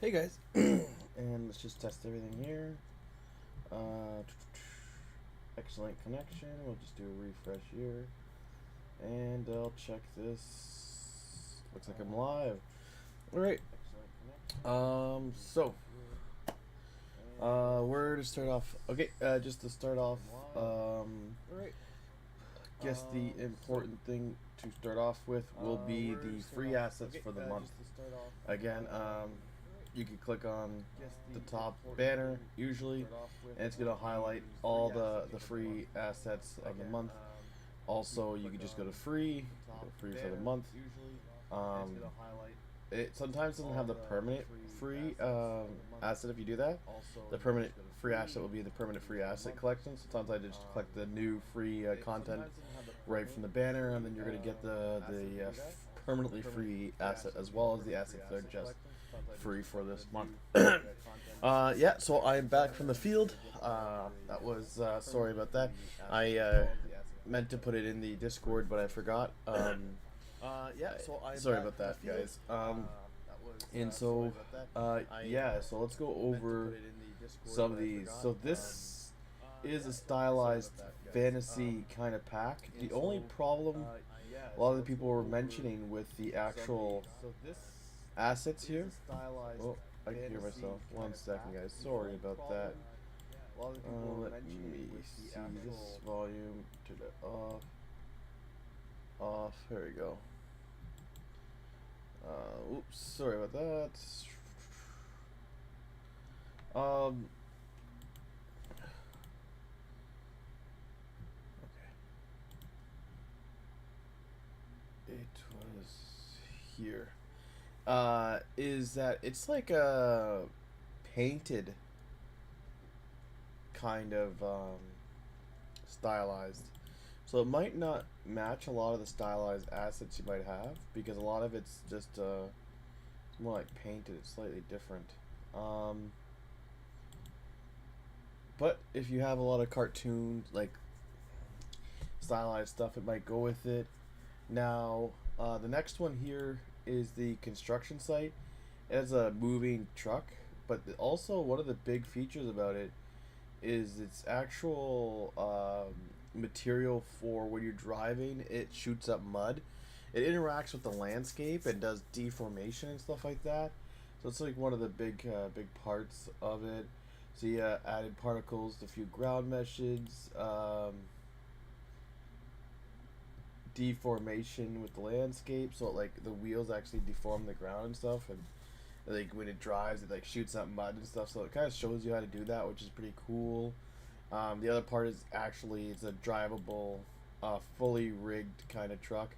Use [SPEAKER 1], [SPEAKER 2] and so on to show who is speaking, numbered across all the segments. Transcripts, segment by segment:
[SPEAKER 1] Hey guys, and let's just test everything here. Uh, Excellent connection. We'll just do a refresh here, and I'll check this. Looks like I'm live. All right. Where to start off? Okay. Just to start off. Guess the important thing to start off with will be the free assets for the month. Again, you can click on the top banner usually, and it's going to highlight all the free assets of the month. Also, you can just go to free for the month. It sometimes doesn't have the permanent free asset if you do that. The permanent free asset will be the permanent free asset collection. Sometimes I just collect the new free content right from the banner, and then you're going to get the permanently free asset as well as the assets that are just free for this month. Yeah, so I'm back from the field. That was sorry about that. I meant to put it in the Discord, but I forgot. Sorry about that, guys. And so, yeah, so let's go over some of these. So this is a stylized fantasy kind of pack. The only problem a lot of the people were mentioning with the actual assets here. Oh, I can hear myself. 1 second, guys. Sorry about that. Let me see this volume. Turn it off. Off. There we go. Oops. Sorry about that. Okay. It was here. Is that it's like a painted kind of stylized. So it might not match a lot of the stylized assets you might have because a lot of it's just it's more like painted. It's slightly different. But if you have a lot of cartoons like stylized stuff, it might go with it. Now, the next one here is the construction site. It has a moving truck, but also one of the big features about it is its actual material for when you're driving. It shoots up mud. It interacts with the landscape and does deformation and stuff like that. So it's like one of the big parts of it. So you added particles, a few ground meshes, deformation with the landscape. So like the wheels actually deform the ground and stuff, and like when it drives, it like shoots up mud and stuff. So it kind of shows you how to do that, which is pretty cool. The other part is actually it's a drivable, fully rigged kind of truck,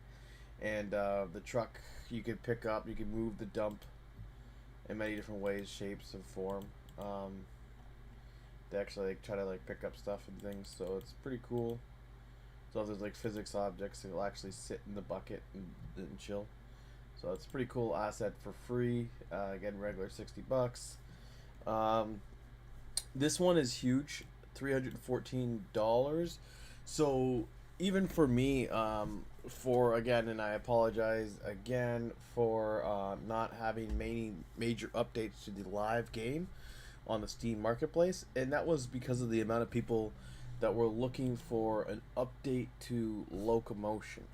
[SPEAKER 1] and the truck you can pick up, you can move the dump in many different ways, shapes, and form. They actually like try to like pick up stuff and things, so it's pretty cool. So if there's like physics objects, it'll actually sit in the bucket and chill. So it's a pretty cool asset for free. Again, regular $60. This one is huge, $314. So even for me, for again, and I apologize again for not having many major updates to the live game on the Steam Marketplace, and that was because of the amount of people that were looking for an update to locomotion.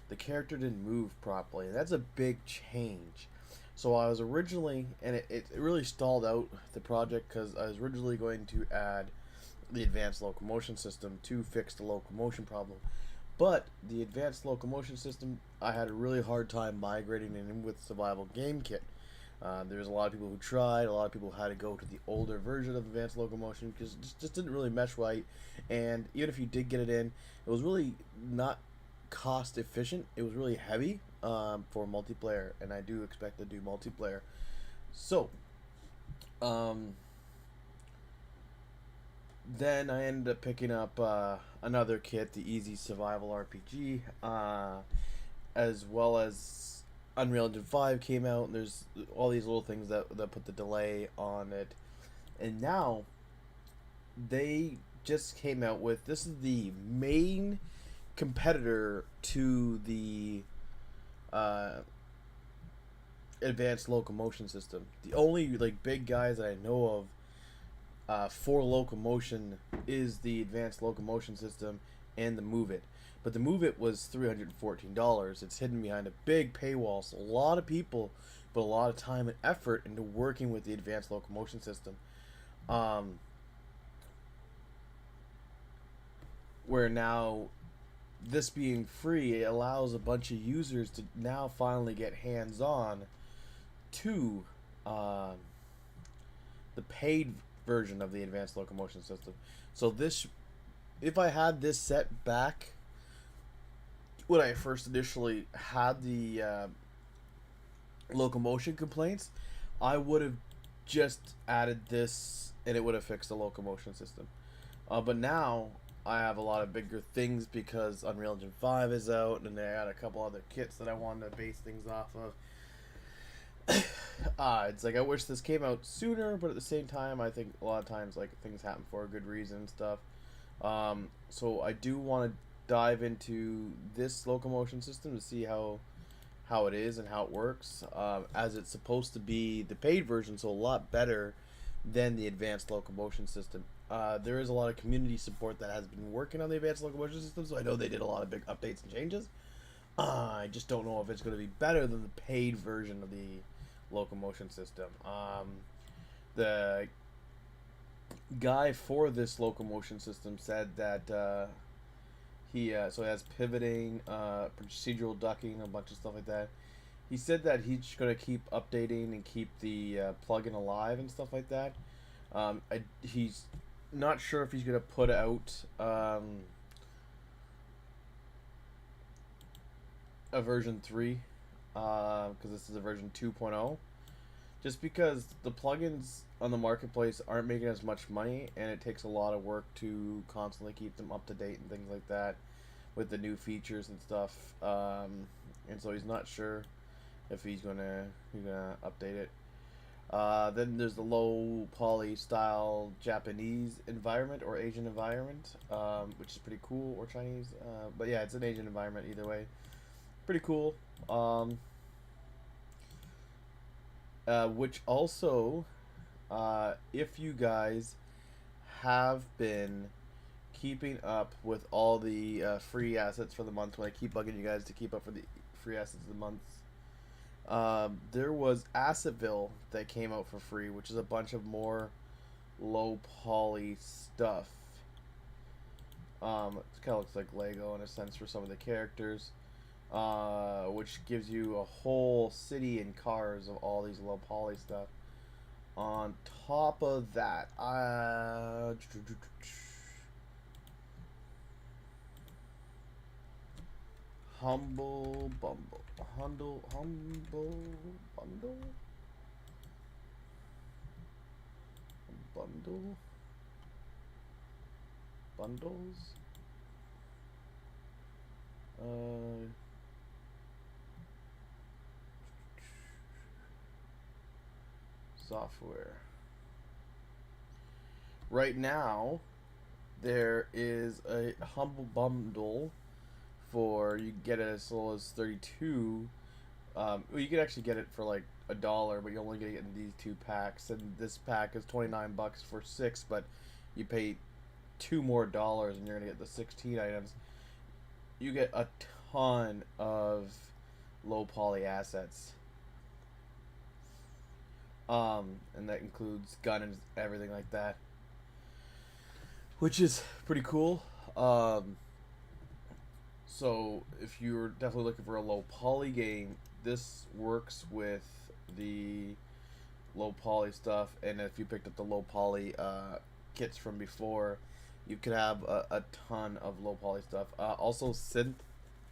[SPEAKER 1] The character didn't move properly, and that's a big change. So I was originally, and it really stalled out the project because I was originally going to add the advanced locomotion system to fix the locomotion problem. But the advanced locomotion system, I had a really hard time migrating in with Survival Game Kit. There was a lot of people who tried. A lot of people had to go to the older version of advanced locomotion because it just didn't really mesh right. And even if you did get it in, it was really not cost efficient. It was really heavy for multiplayer, and I do expect to do multiplayer. So, then I ended up picking up another kit, the Easy Survival RPG, as well as Unreal Engine 5 came out, and there's all these little things that put the delay on it. And now, they just came out with, this is the main competitor to the advanced locomotion system. The only like big guys that I know of for locomotion is the advanced locomotion system and the Move It. But the Move It was $314. It's hidden behind a big paywall, so a lot of people put a lot of time and effort into working with the advanced locomotion system. Um, where now this being free, it allows a bunch of users to now finally get hands on to um, the paid version of the advanced locomotion system. So this, if I had this set back when I first initially had the locomotion complaints, I would have just added this and it would have fixed the locomotion system. But now I have a lot of bigger things because Unreal Engine 5 is out, and I had a couple other kits that I wanted to base things off of. It's like I wish this came out sooner, but at the same time, I think a lot of times like things happen for a good reason and stuff. So I do want to dive into this locomotion system to see how it is and how it works, as it's supposed to be the paid version, so a lot better than the advanced locomotion system. There is a lot of community support that has been working on the advanced locomotion system, so I know they did a lot of big updates and changes. I just don't know if it's going to be better than the paid version of the locomotion system. The guy for this locomotion system said that so it has pivoting, procedural ducking, a bunch of stuff like that. He said that he's going to keep updating and keep the plugin alive and stuff like that. He's not sure if he's going to put out a version 3, because this is a version 2.0. Just because the plugins on the marketplace aren't making as much money, and it takes a lot of work to constantly keep them up to date and things like that with the new features and stuff. And so he's not sure if he's gonna update it. Then there's the low poly style Japanese environment or Asian environment, which is pretty cool, or Chinese. But yeah, it's an Asian environment either way. Pretty cool. Which also, if you guys have been keeping up with all the free assets for the month, when I keep bugging you guys to keep up for the free assets of the month, there was Assetville that came out for free, which is a bunch of more low poly stuff. It kind of looks like Lego in a sense for some of the characters. Which gives you a whole city and cars of all these low poly stuff. On top of that, humble bundle, bundles. Software. Right now, there is a humble bundle for, you get it as low as 32. Well, you could actually get it for like $1, but you're only gonna get these 2 packs, and this pack is $29 for 6, but you pay $2 more, and you're gonna get the 16 items. You get a ton of low poly assets. And that includes gun and everything like that, which is pretty cool. So if you're definitely looking for a low poly game, this works with the low poly stuff. And if you picked up the low poly kits from before, you could have a ton of low poly stuff. Also, Synth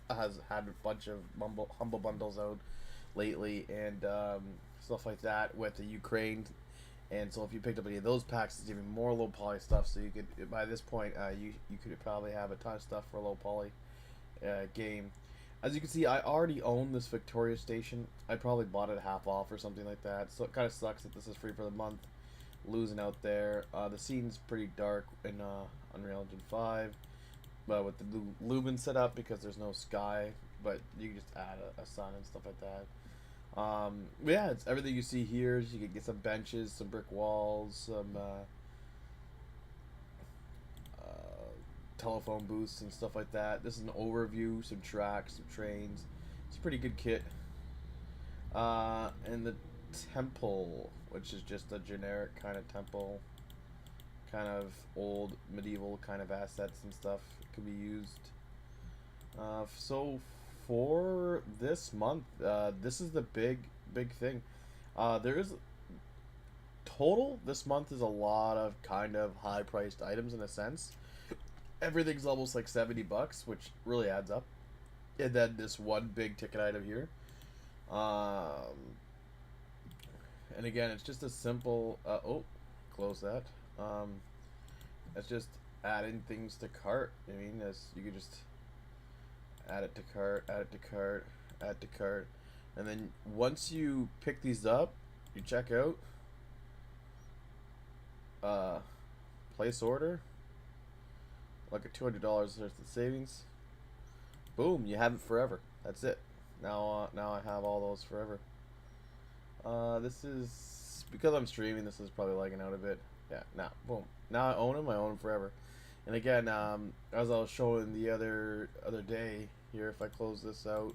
[SPEAKER 1] has had a bunch of humble bundles out lately, and stuff like that with the Ukraine. And so if you picked up any of those packs, it's even more low poly stuff. So you could, by this point, you could probably have a ton of stuff for a low poly game. As you can see, I already own this Victoria Station. I probably bought it half off or something like that. So it kind of sucks that this is free for the month. Losing out there. The scene's pretty dark in Unreal Engine 5, but with the Lumen set up because there's no sky, but you can just add a sun and stuff like that. But yeah, it's everything you see here. You can get some benches, some brick walls, some telephone booths and stuff like that. This is an overview, some tracks, some trains. It's a pretty good kit. And the temple, which is just a generic kind of temple, kind of old medieval kind of assets and stuff can be used. So for this month, this is the big thing. There is total this month is a lot of kind of high priced items in a sense. Everything's almost like $70, which really adds up. And then this one big ticket item here. And again, it's just a simple. Oh, close that. It's just adding things to cart. I mean, as you could just add it to cart, add it to cart, add to cart, and then once you pick these up, you check out. Uh, Place order. Like a $200 worth of savings. Boom, you have it forever. That's it. Now I have all those forever. This is because I'm streaming. This is probably lagging out a bit. Yeah. Now, boom. Now I own them. I own them forever. And again, as I was showing the other day here, if I close this out,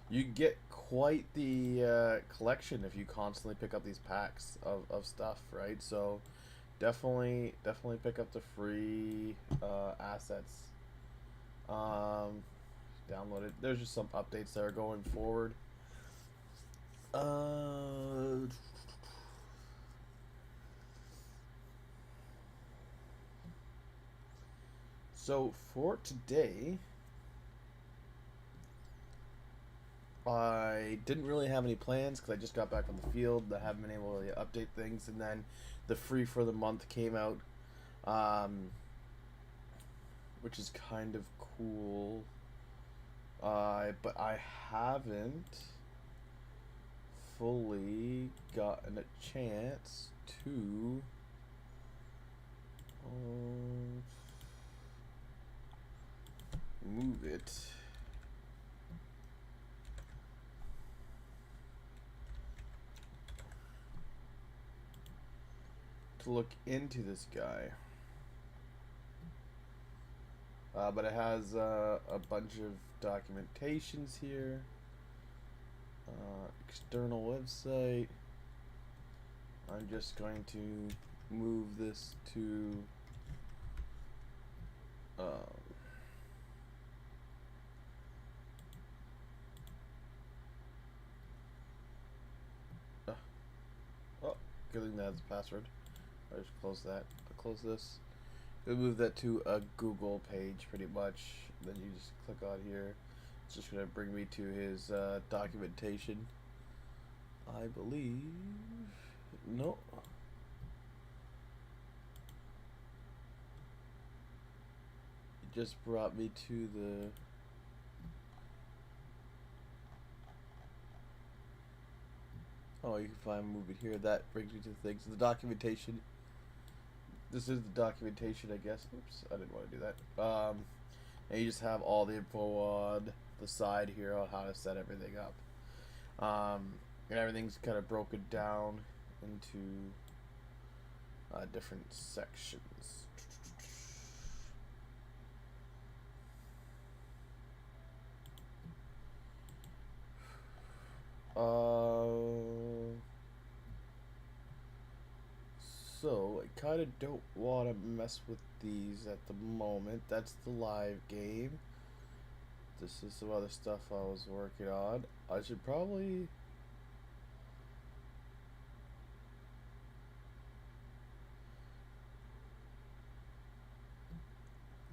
[SPEAKER 1] you get quite the collection if you constantly pick up these packs of stuff, right? So definitely pick up the free assets. Download it. There's just some updates that are going forward. So for today, I didn't really have any plans because I just got back from the field. I haven't been able to really update things, and then the free for the month came out, which is kind of cool. But I haven't fully gotten a chance to move it. To look into this guy. But it has a bunch of documentations here. External website. I'm just going to move this to oh, good thing that's the password. I just close that. I'll close this. We'll move that to a Google page pretty much. Then you just click on here. It's just going to bring me to his documentation. I believe. No. It just brought me to the. Oh, you can find move it here. That brings me to the things. The documentation. This is the documentation, I guess. Oops, I didn't want to do that. And you just have all the info on the side here on how to set everything up. And everything's kind of broken down into different sections. So I kind of don't want to mess with these at the moment. That's the live game. This is some other stuff I was working on. I should probably.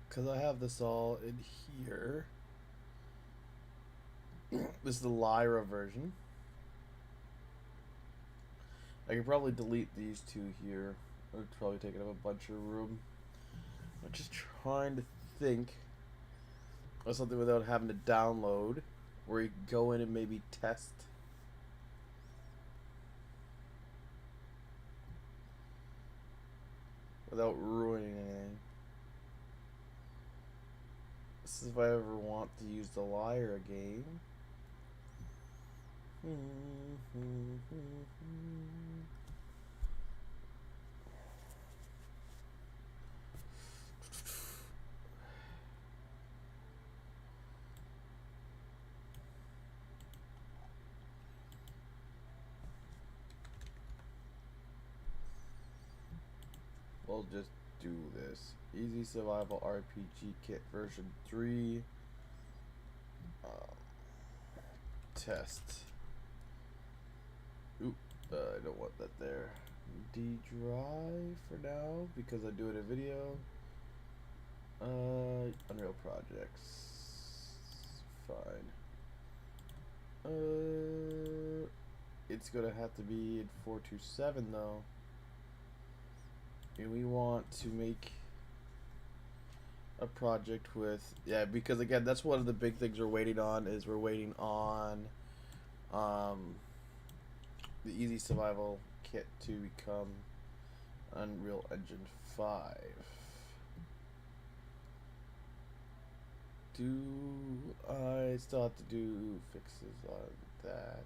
[SPEAKER 1] Because I have this all in here. This is the Lyra version. I could probably delete these two here. It would probably take up a bunch of room. I'm just trying to think of something without having to download, where you can go in and maybe test. Without ruining anything. This is if I ever want to use the Lyra game. We'll just do this. Easy Survival RPG Kit version 3. Test. Oop, I don't want that there. D drive for now because I do it in video. Unreal projects. Fine. It's gonna have to be in 427 though. And we want to make a project with, yeah, because again, that's one of the big things we're waiting on, is we're waiting on the Easy Survival Kit to become Unreal Engine 5. Do I still have to do fixes on that?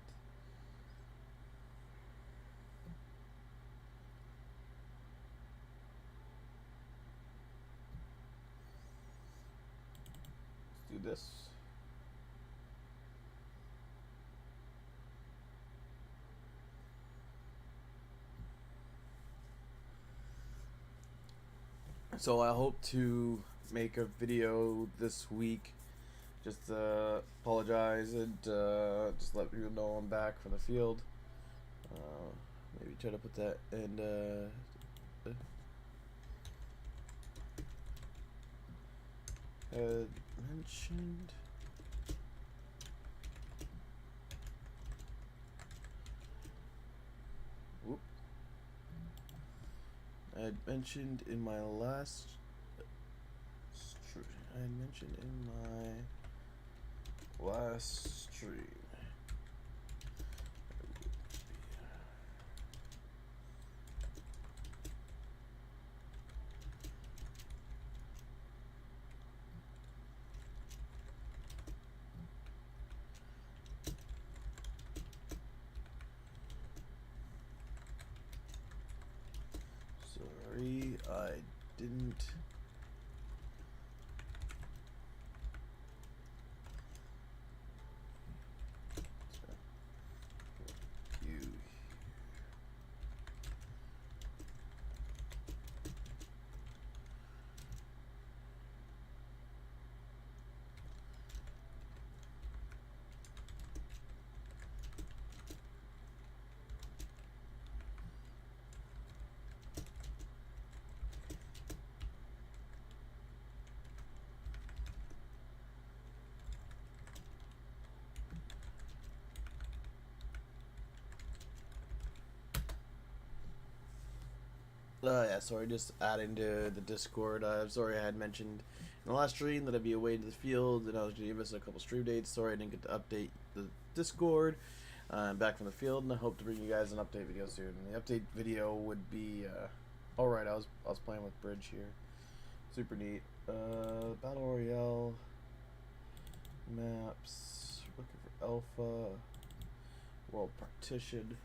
[SPEAKER 1] Let's do this. So I hope to make a video this week. Just apologize and just let people know I'm back from the field. Maybe try to put that in. Had mentioned. Whoop. I had mentioned in my last. I had mentioned in my last stream. Sorry, I didn't. Yeah, sorry, just adding to the Discord. Sorry, I had mentioned in the last stream that I'd be away to the field and I was going to give us a couple stream dates. Sorry I didn't get to update the Discord. I'm back from the field and I hope to bring you guys an update video soon. The update video would be, alright, I was playing with Bridge here. Super neat. Battle Royale, maps, looking for Alpha, World Partition.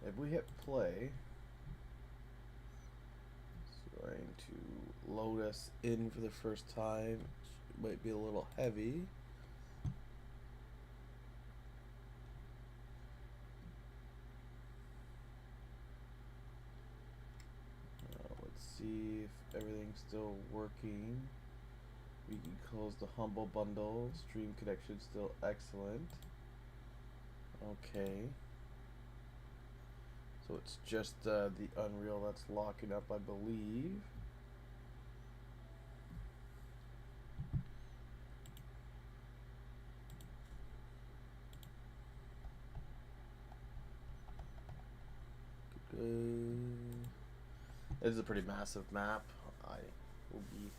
[SPEAKER 1] If we hit play, it's going to load us in for the first time. It might be a little heavy. Let's see if everything's still working. We can close the Humble Bundle. Stream connection still excellent. Okay. So it's just the Unreal that's locking up, I believe. This is a pretty massive map. I will be.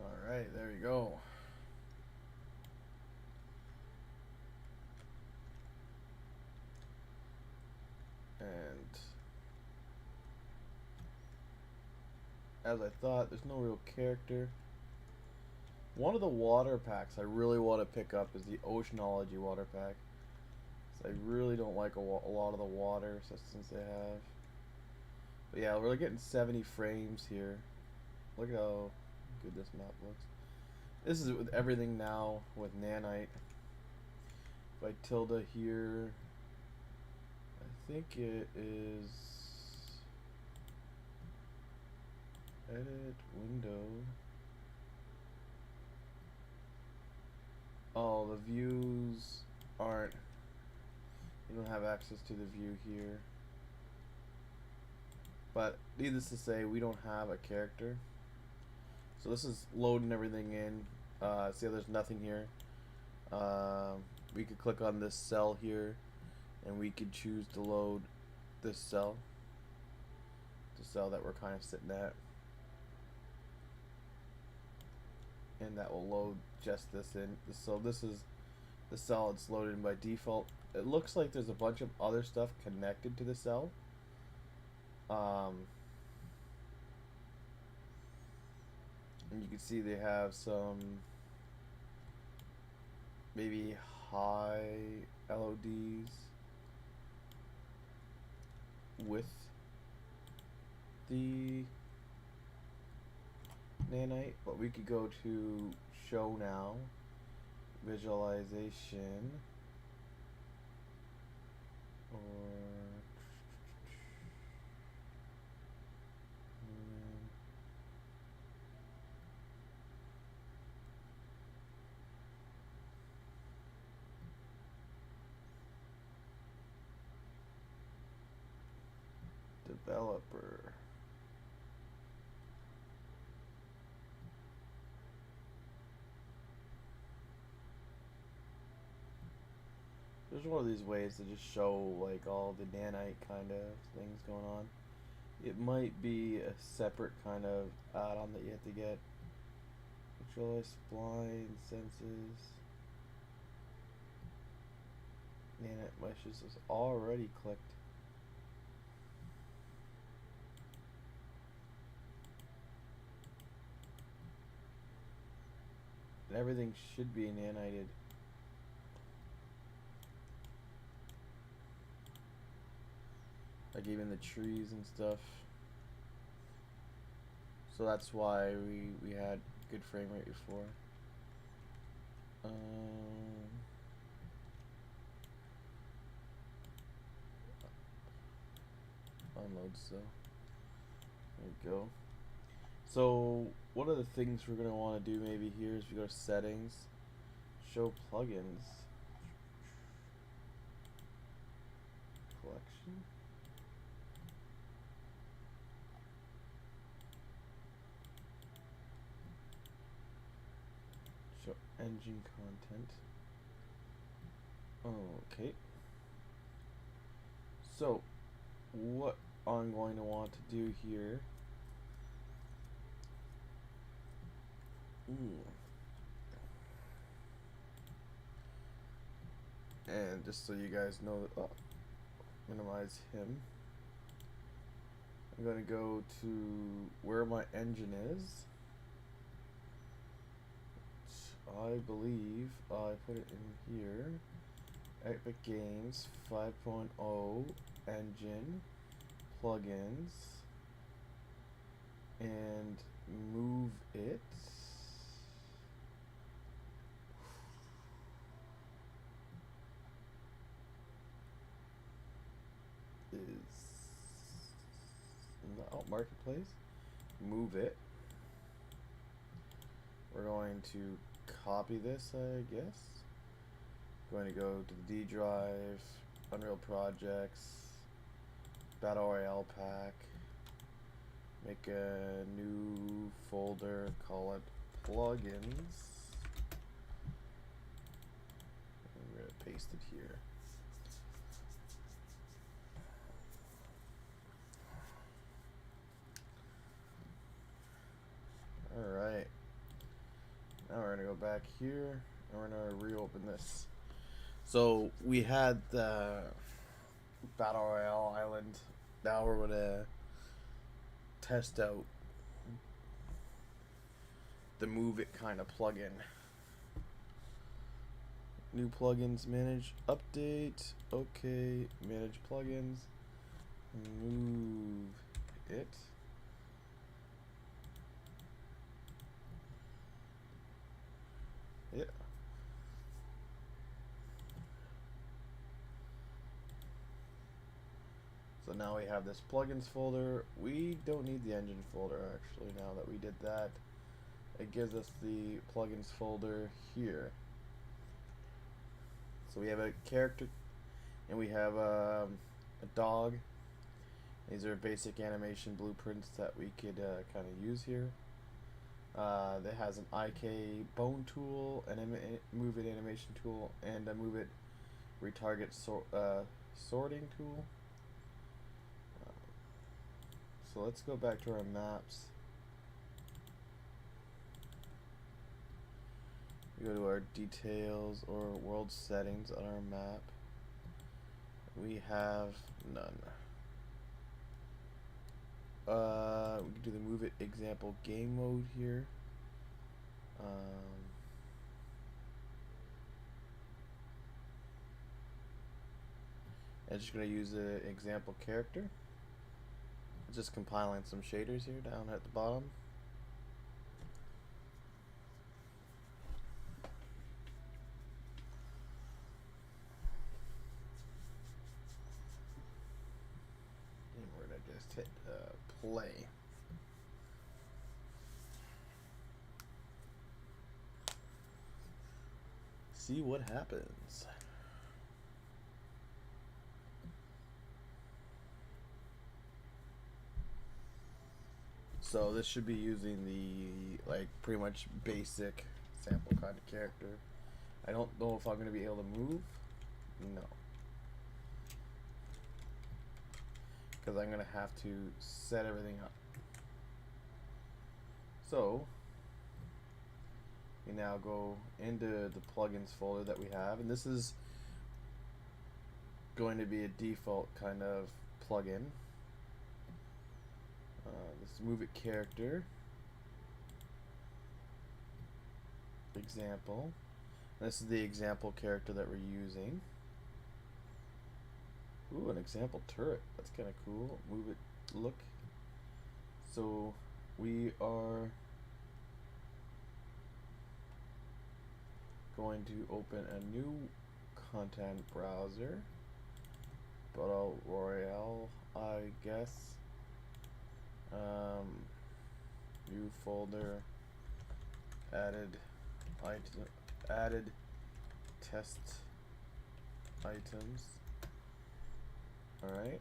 [SPEAKER 1] Alright, there you go. as I thought. There's no real character. One of the water packs I really want to pick up is the Oceanology water pack. So I really don't like a lot of the water systems they have. But yeah, we're getting 70 frames here. Look at how good this map looks. This is with everything now with nanite. If I tilde here, I think it is edit window. Oh, the views aren't. You don't have access to the view here. But needless to say, we don't have a character. So this is loading everything in. See how there's nothing here. We could click on this cell here, and we could choose to load this cell. The cell that we're kind of sitting at. And that will load just this in. So this is the cell it's loaded in by default. It looks like there's a bunch of other stuff connected to the cell. And you can see they have some maybe high LODs with the nanite, but we could go to show now, visualization, or developer. There's one of these ways to just show like all the nanite kind of things going on. It might be a separate kind of add-on that you have to get. Visualize spline senses. Nanite meshes is already clicked. And everything should be nanited. Like even the trees and stuff. So that's why we had good frame rate before. Unload still. There we go. So one of the things we're gonna want to do maybe here is we go to settings, show plugins, collection. Show engine content. Okay. So, what I'm going to want to do here. And just so you guys know, minimize him. I'm going to go to where my engine is. I believe I put it in here. Epic Games 5.0 engine plugins and move it. Is in the marketplace. Move it. We're going to copy this, I guess. Going to go to the D drive, Unreal Projects, Battle Royale pack. Make a new folder, call it plugins. And we're gonna paste it here. Alright. Now we're gonna go back here and we're gonna reopen this. So we had the Battle Royale island. Now we're gonna test out the Move It kind of plugin. New plugins, manage, update, okay, manage plugins, Move It. Yeah. So now we have this plugins folder. We don't need the engine folder actually now that we did that. It gives us the plugins folder here. So we have a character and we have a dog. These are basic animation blueprints that we could kind of use here. That has an IK bone tool, an Move It animation tool, and a Move It retarget sorting tool. So let's go back to our maps. We go to our details or world settings on our map. We have none. We can do the Move It example game mode here. I'm just going to use an example character. Just compiling some shaders here down at the bottom. And we're going to just hit play. See what happens. So this should be using the like pretty much basic sample kind of character. I don't know if I'm going to be able to move. No. Because I'm going to have to set everything up. So we now go into the plugins folder that we have, and this is going to be a default kind of plugin. This Move It character example. This is the example character that we're using. Ooh, an example turret. That's kind of cool. Move It look. So we are going to open a new content browser. Battle Royale, I guess. New folder, added test items. Alright,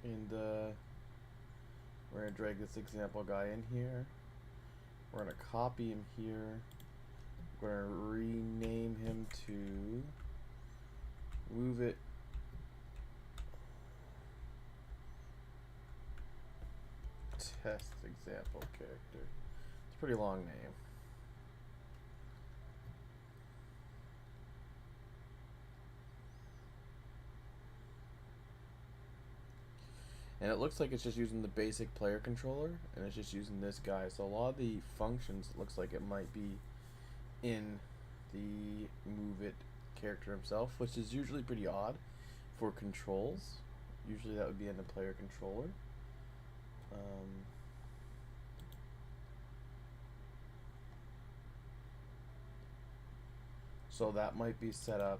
[SPEAKER 1] and we're gonna drag this example guy in here. We're gonna copy him here. We're gonna rename him to Move It test example character. It's a pretty long name. And it looks like it's just using the basic player controller, and it's just using this guy. So a lot of the functions looks like it might be in the Move It character himself, which is usually pretty odd for controls. Usually that would be in the player controller. So that might be set up,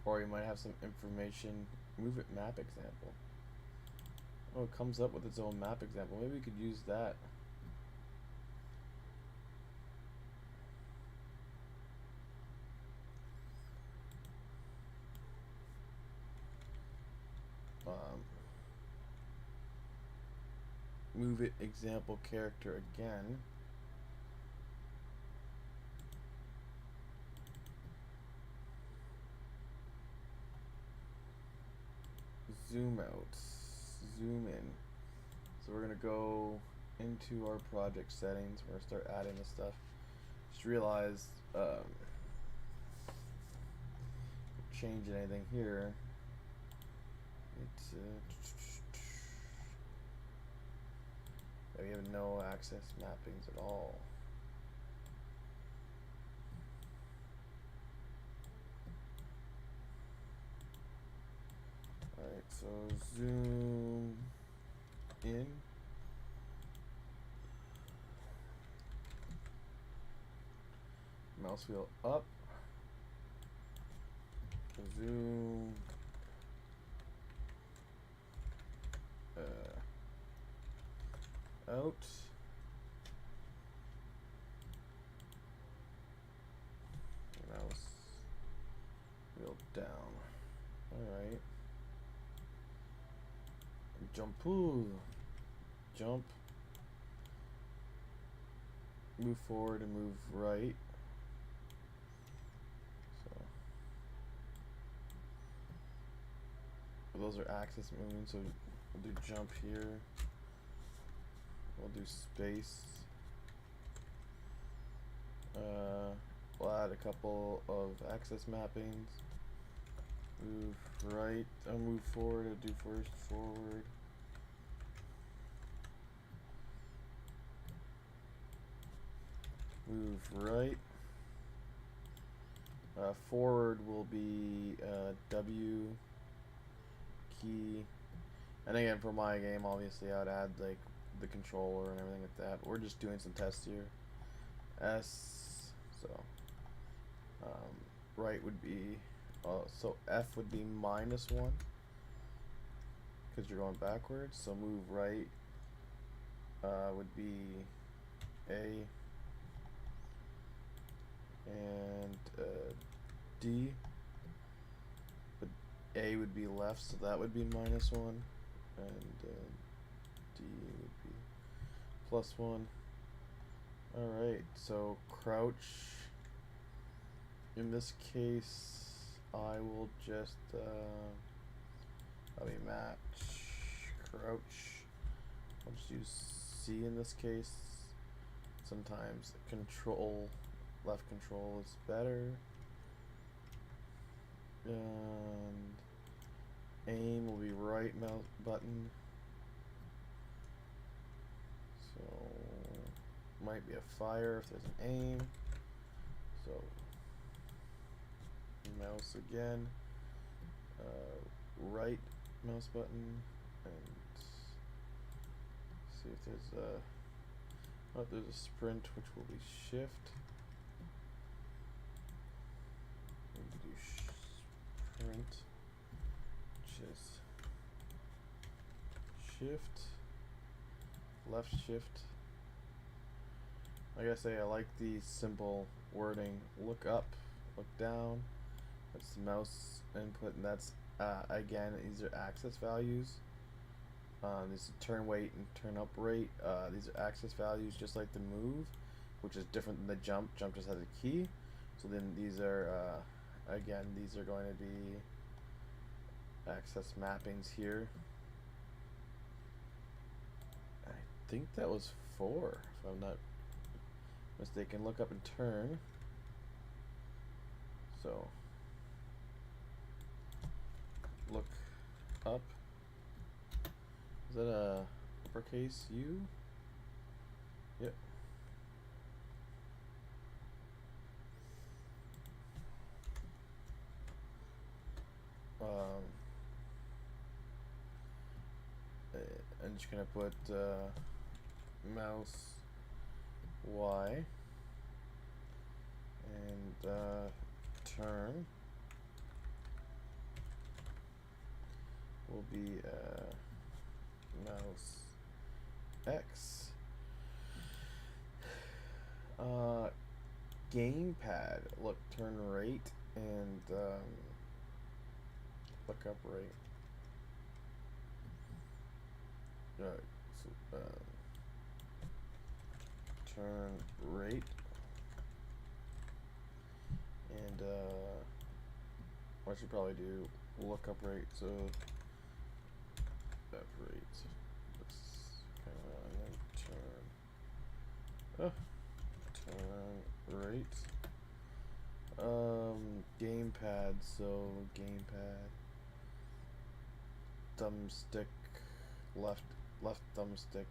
[SPEAKER 1] or you might have some information. Move It map example. Oh, it comes up with its own map example. Maybe we could use that. Move It example character again. Zoom out, zoom in. So we're gonna go into our project settings. We're gonna start adding this stuff. Just realized change anything here. It's we have no access mappings at all. Alright, so zoom in. Mouse wheel up. Zoom. Out. Mouse wheel down. Alright. Jump. Jump. Move forward and move right. So those are axis movements, so we'll do jump here. We'll do space. We'll add a couple of axis mappings. Move right, move forward, I'll do first forward. Move right. Forward will be W key. And again, for my game, obviously, I would add like the controller and everything like that. But we're just doing some tests here. S. So right would be. So F would be -1 because you're going backwards. So move right would be A. And D, but A would be left, so that would be -1, and D would be +1. Alright, so crouch, in this case, I will just, let me match, crouch, I'll just use C in this case. Sometimes control, left control is better. And aim will be right mouse button. So might be a fire if there's an aim. So mouse again. Right mouse button, and see if there's a there's a sprint, which will be shift. Do sprint, which is shift, left shift. Like I say, I like the simple wording. Look up, look down. That's the mouse input, and that's again, these are axis values. This is turn weight and turn up rate. These are axis values, just like the move, which is different than the jump. Jump just has a key. So then these are again, these are going to be access mappings here. I think that was 4, if I'm not mistaken. Look up and turn. So look up. Is that a uppercase U? Yep. I'm just gonna put mouse Y and turn will be mouse X. Gamepad, look, turn rate and look up rate. Right, so, turn rate and what I should probably do, look up rate, so that rate looks and then turn rate, gamepad, so gamepad, thumbstick, left thumbstick,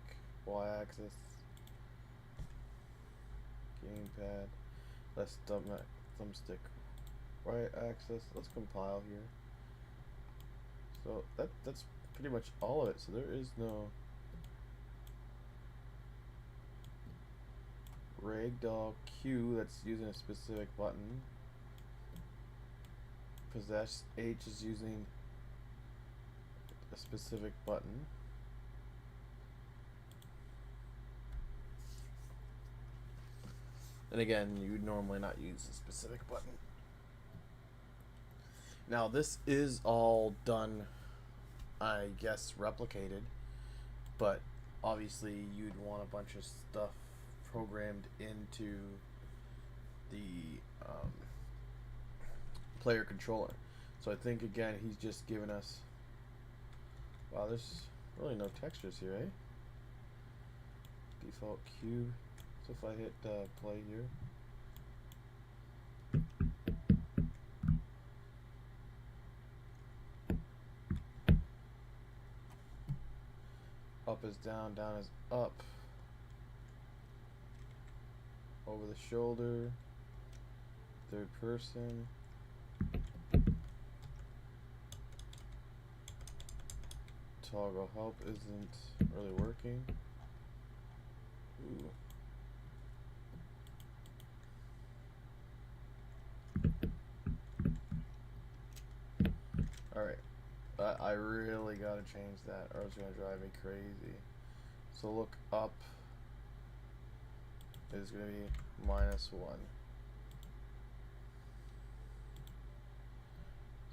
[SPEAKER 1] Y-axis, gamepad, let's thumbstick, right axis. Let's compile here. So that's pretty much all of it. So there is no ragdoll Q that's using a specific button. Possess H is using a specific button. And again, you would normally not use a specific button. Now this is all done, I guess, replicated, but obviously you'd want a bunch of stuff programmed into the player controller. So I think again he's just given us, wow, there's really no textures here, eh? Default cube. So if I hit play here, up is down, down is up, over the shoulder, third person, toggle help isn't really working. Ooh. Alright, I really gotta change that or it's gonna drive me crazy. So look up is gonna be -1.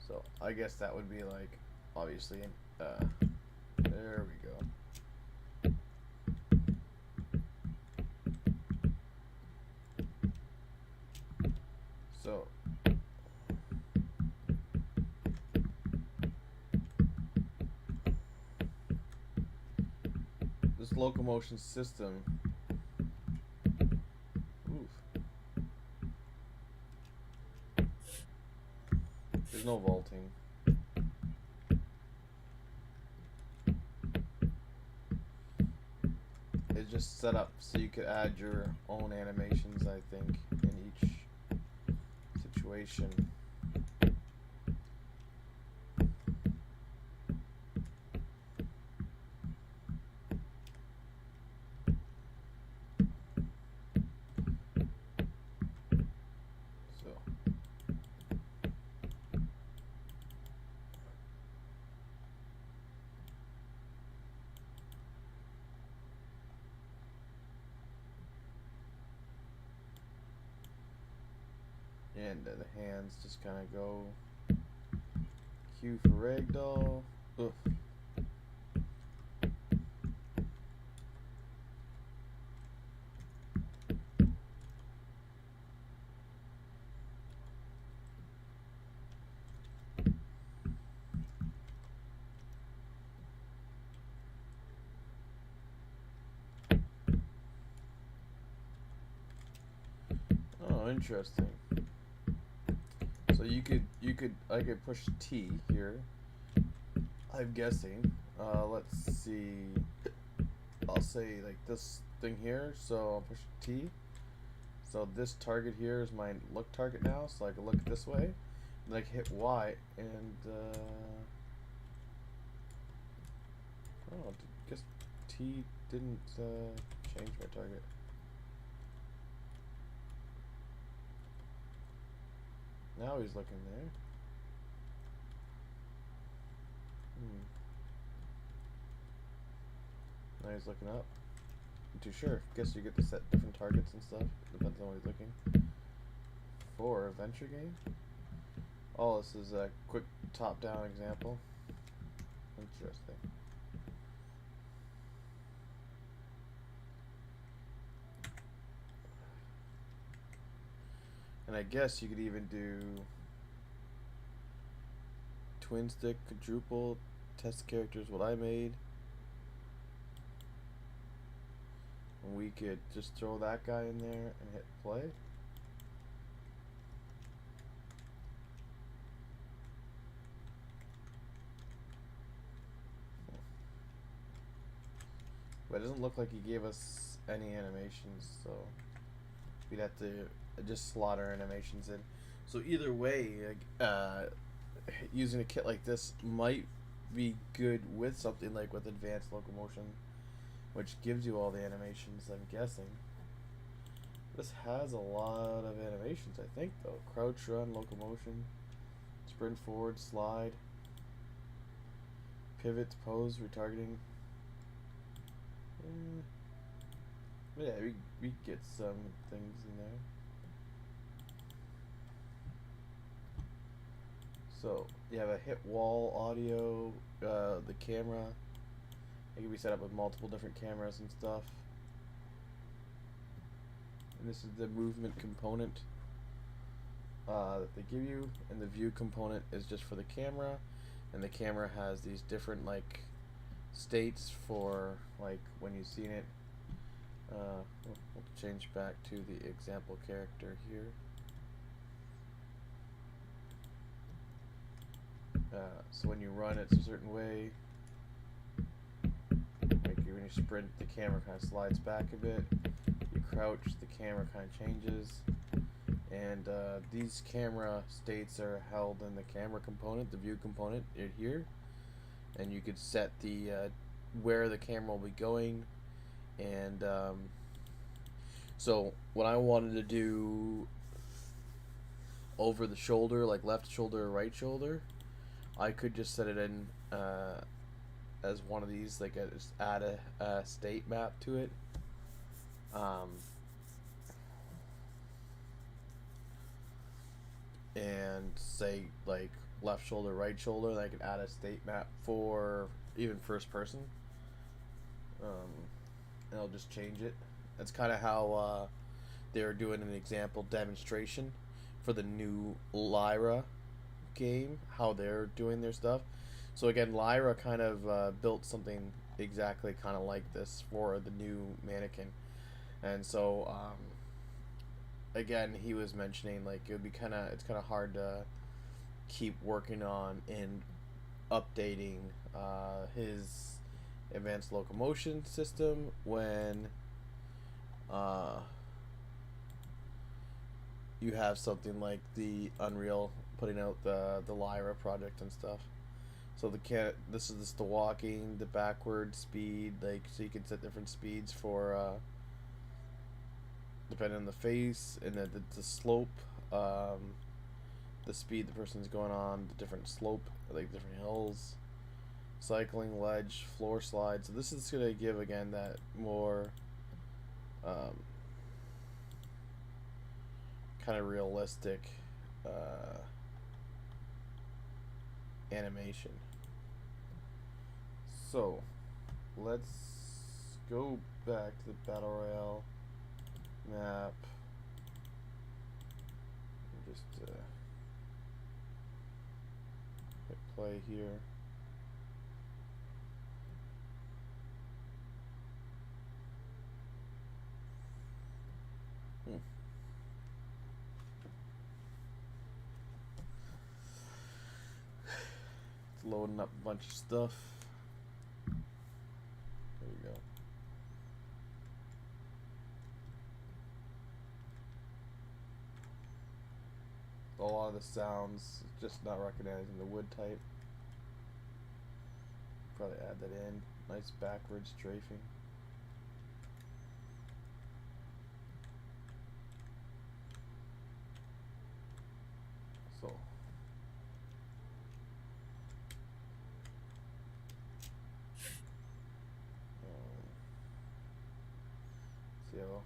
[SPEAKER 1] So I guess that would be like, obviously, there we go. So this locomotion system, there's no vaulting. It's just set up so you could add your own animations, I think, in each situation. And the hands just kind of go. Q for ragdoll. Oof. Oh, interesting. So I could push T here. I'm guessing. Let's see. I'll say like this thing here. So I'll push T. So this target here is my look target now. So I can look this way. And I can hit Y and oh, I guess T didn't change my target. Now he's looking there. Now he's looking up. I'm too sure. Guess you get to set different targets and stuff. Depends on what he's looking for. Adventure game. Oh, this is a quick top-down example. Interesting. And I guess you could even do twin stick, quadruple, test characters, what I made. And we could just throw that guy in there and hit play. But it doesn't look like he gave us any animations, so we'd have to just slot our animations in. So either way, using a kit like this might be good with something like with advanced locomotion, which gives you all the animations, I'm guessing. This has a lot of animations, I think, though. Crouch, run, locomotion, sprint forward, slide, pivot, pose, retargeting. Yeah, we get some things in there. So you have a hit wall audio, the camera. It can be set up with multiple different cameras and stuff. And this is the movement component that they give you, and the view component is just for the camera, and the camera has these different like states for like when you've seen it. We'll change back to the example character here. So when you run, it's a certain way. Like when you sprint, the camera kind of slides back a bit. You crouch, the camera kind of changes. And these camera states are held in the camera component, the view component here. And you could set the where the camera will be going. And so what I wanted to do over the shoulder, like left shoulder or right shoulder, I could just set it in as one of these, like just add a state map to it. And say like left shoulder, right shoulder, and I could add a state map for even first person. And I'll just change it. That's kind of how they're doing an example demonstration for the new Lyra game, how they're doing their stuff. So again, Lyra kind of built something exactly kind of like this for the new mannequin. And so again, he was mentioning like it would be it's kind of hard to keep working on and updating his advanced locomotion system when you have something like the Unreal putting out the Lyra project and stuff. So this is the walking, the backward speed, like so you can set different speeds for depending on the face and the slope, the speed the person's going on, the different slope, like different hills, cycling, ledge, floor slide. So this is going to give again that more kind of realistic animation. So let's go back to the Battle Royale map and just hit play here. It's loading up a bunch of stuff. There you go. A lot of the sounds, just not recognizing the wood type. Probably add that in. Nice backwards strafing. So see how.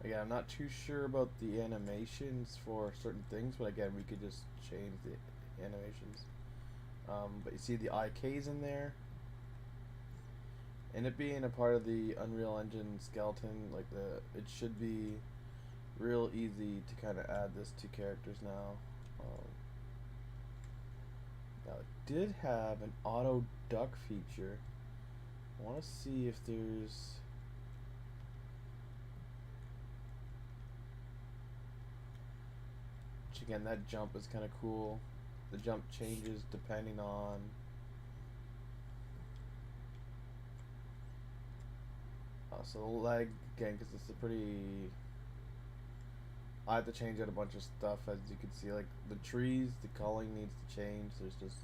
[SPEAKER 1] Again, I'm not too sure about the animations for certain things, but again, we could just change the animations. But you see the IKs in there, and it being a part of the Unreal Engine skeleton, like it should be real easy to kind of add this to characters now. Now it did have an auto duck feature. I want to see if there's again, that jump is kind of cool. The jump changes depending on So the lag again, because it's a pretty. I have to change out a bunch of stuff, as you can see, like the trees, the culling needs to change. There's just,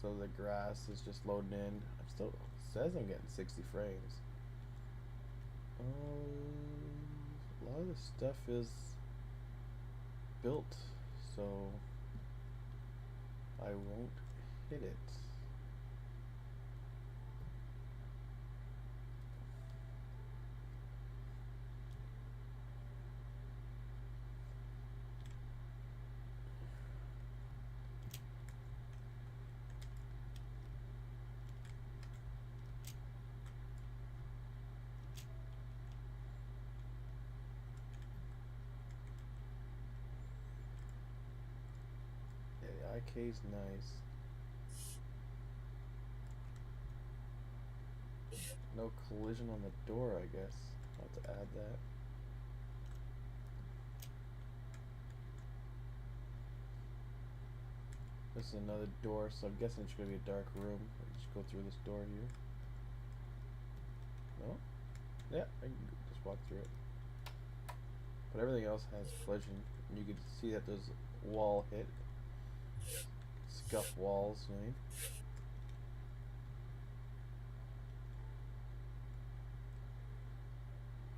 [SPEAKER 1] so the grass is just loading in. I'm still, it says I'm getting 60 frames. A lot of the stuff is built, so I won't hit it. Yeah, the IK's nice. No collision on the door, I guess. I'll have to add that. This is another door, so I'm guessing it's going to be a dark room. I can just go through this door here. No? Yeah, I can just walk through it. But everything else has collision. And you can see that there's wall hit. Scuff walls, right?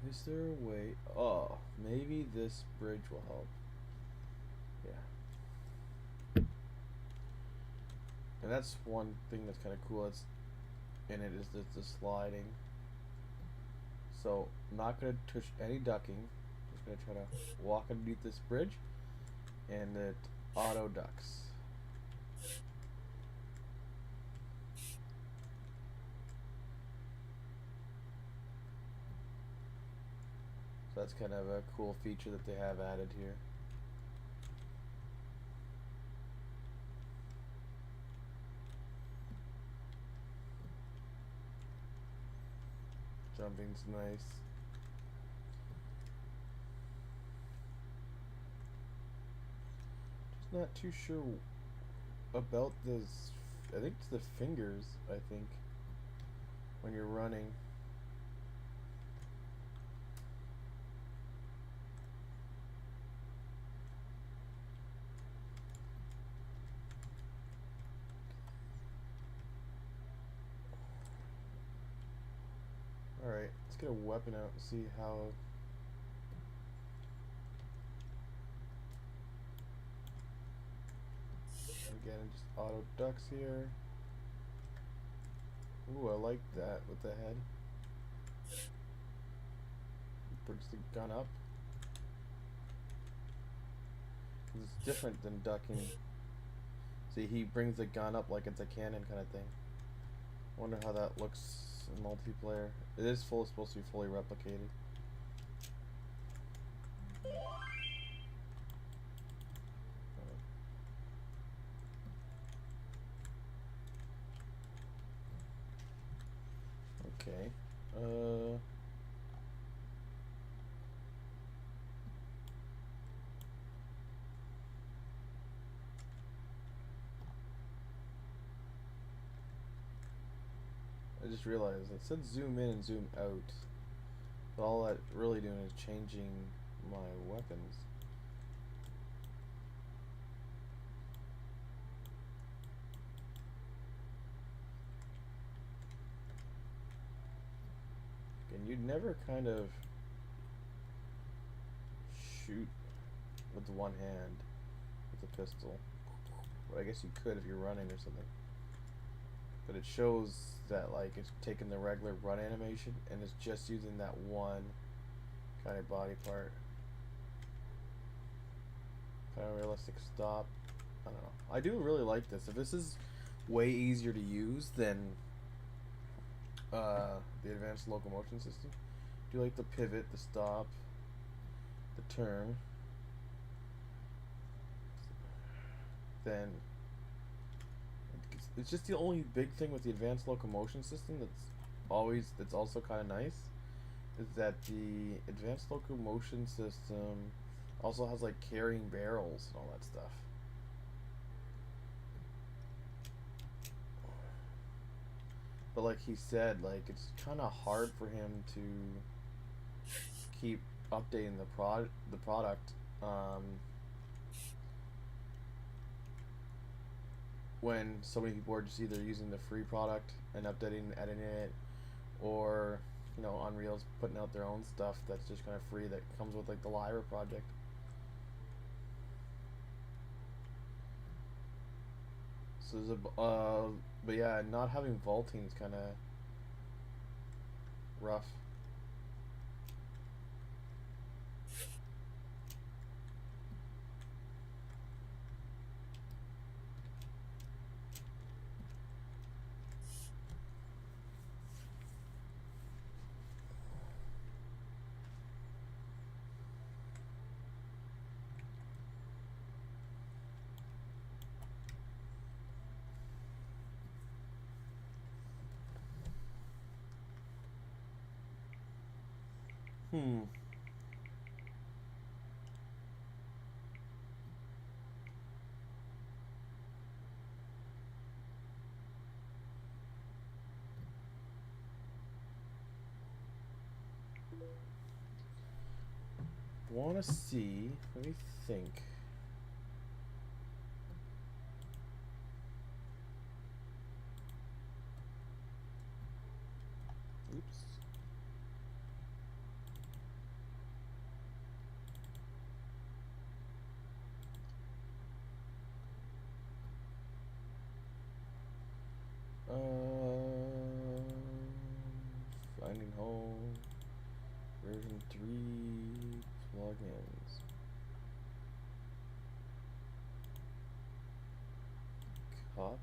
[SPEAKER 1] Is there a way? Oh, maybe this bridge will help. Yeah. And that's one thing that's kind of cool. It's in it is the sliding. So I'm not gonna touch any ducking. Just gonna try to walk underneath this bridge, and it auto ducks. So that's kind of a cool feature that they have added here. Jumping's nice. Just not too sure about this. I think it's the fingers, I think, when you're running. Alright, let's get a weapon out and see how. Again, it just auto ducks here. Ooh, I like that with the head. Brings the gun up. It's different than ducking. See, he brings the gun up like it's a cannon kind of thing. Wonder how that looks in multiplayer. It is supposed to be fully replicated. Okay. I just realized it said zoom in and zoom out. But all that really doing is changing my weapons. And you'd never kind of shoot with one hand with a pistol. But I guess you could if you're running or something. But it shows that like it's taking the regular run animation and it's just using that one kind of body part. Kind of realistic stop. I don't know. I do really like this. If this is way easier to use than the advanced locomotion system. Do you like the pivot, the stop, the turn? Then it's just the only big thing with the advanced locomotion system that's also kind of nice is that the advanced locomotion system also has like carrying barrels and all that stuff. But like he said, like it's kind of hard for him to keep updating the product when so many people are just either using the free product and updating, editing it, or Unreal's putting out their own stuff that's just kind of free that comes with like the Lyra project. So there's but yeah, not having vaulting is kind of rough. Hmm. Want to see? Let me think. Oops. Finding home. Version 3 plugins. Copy.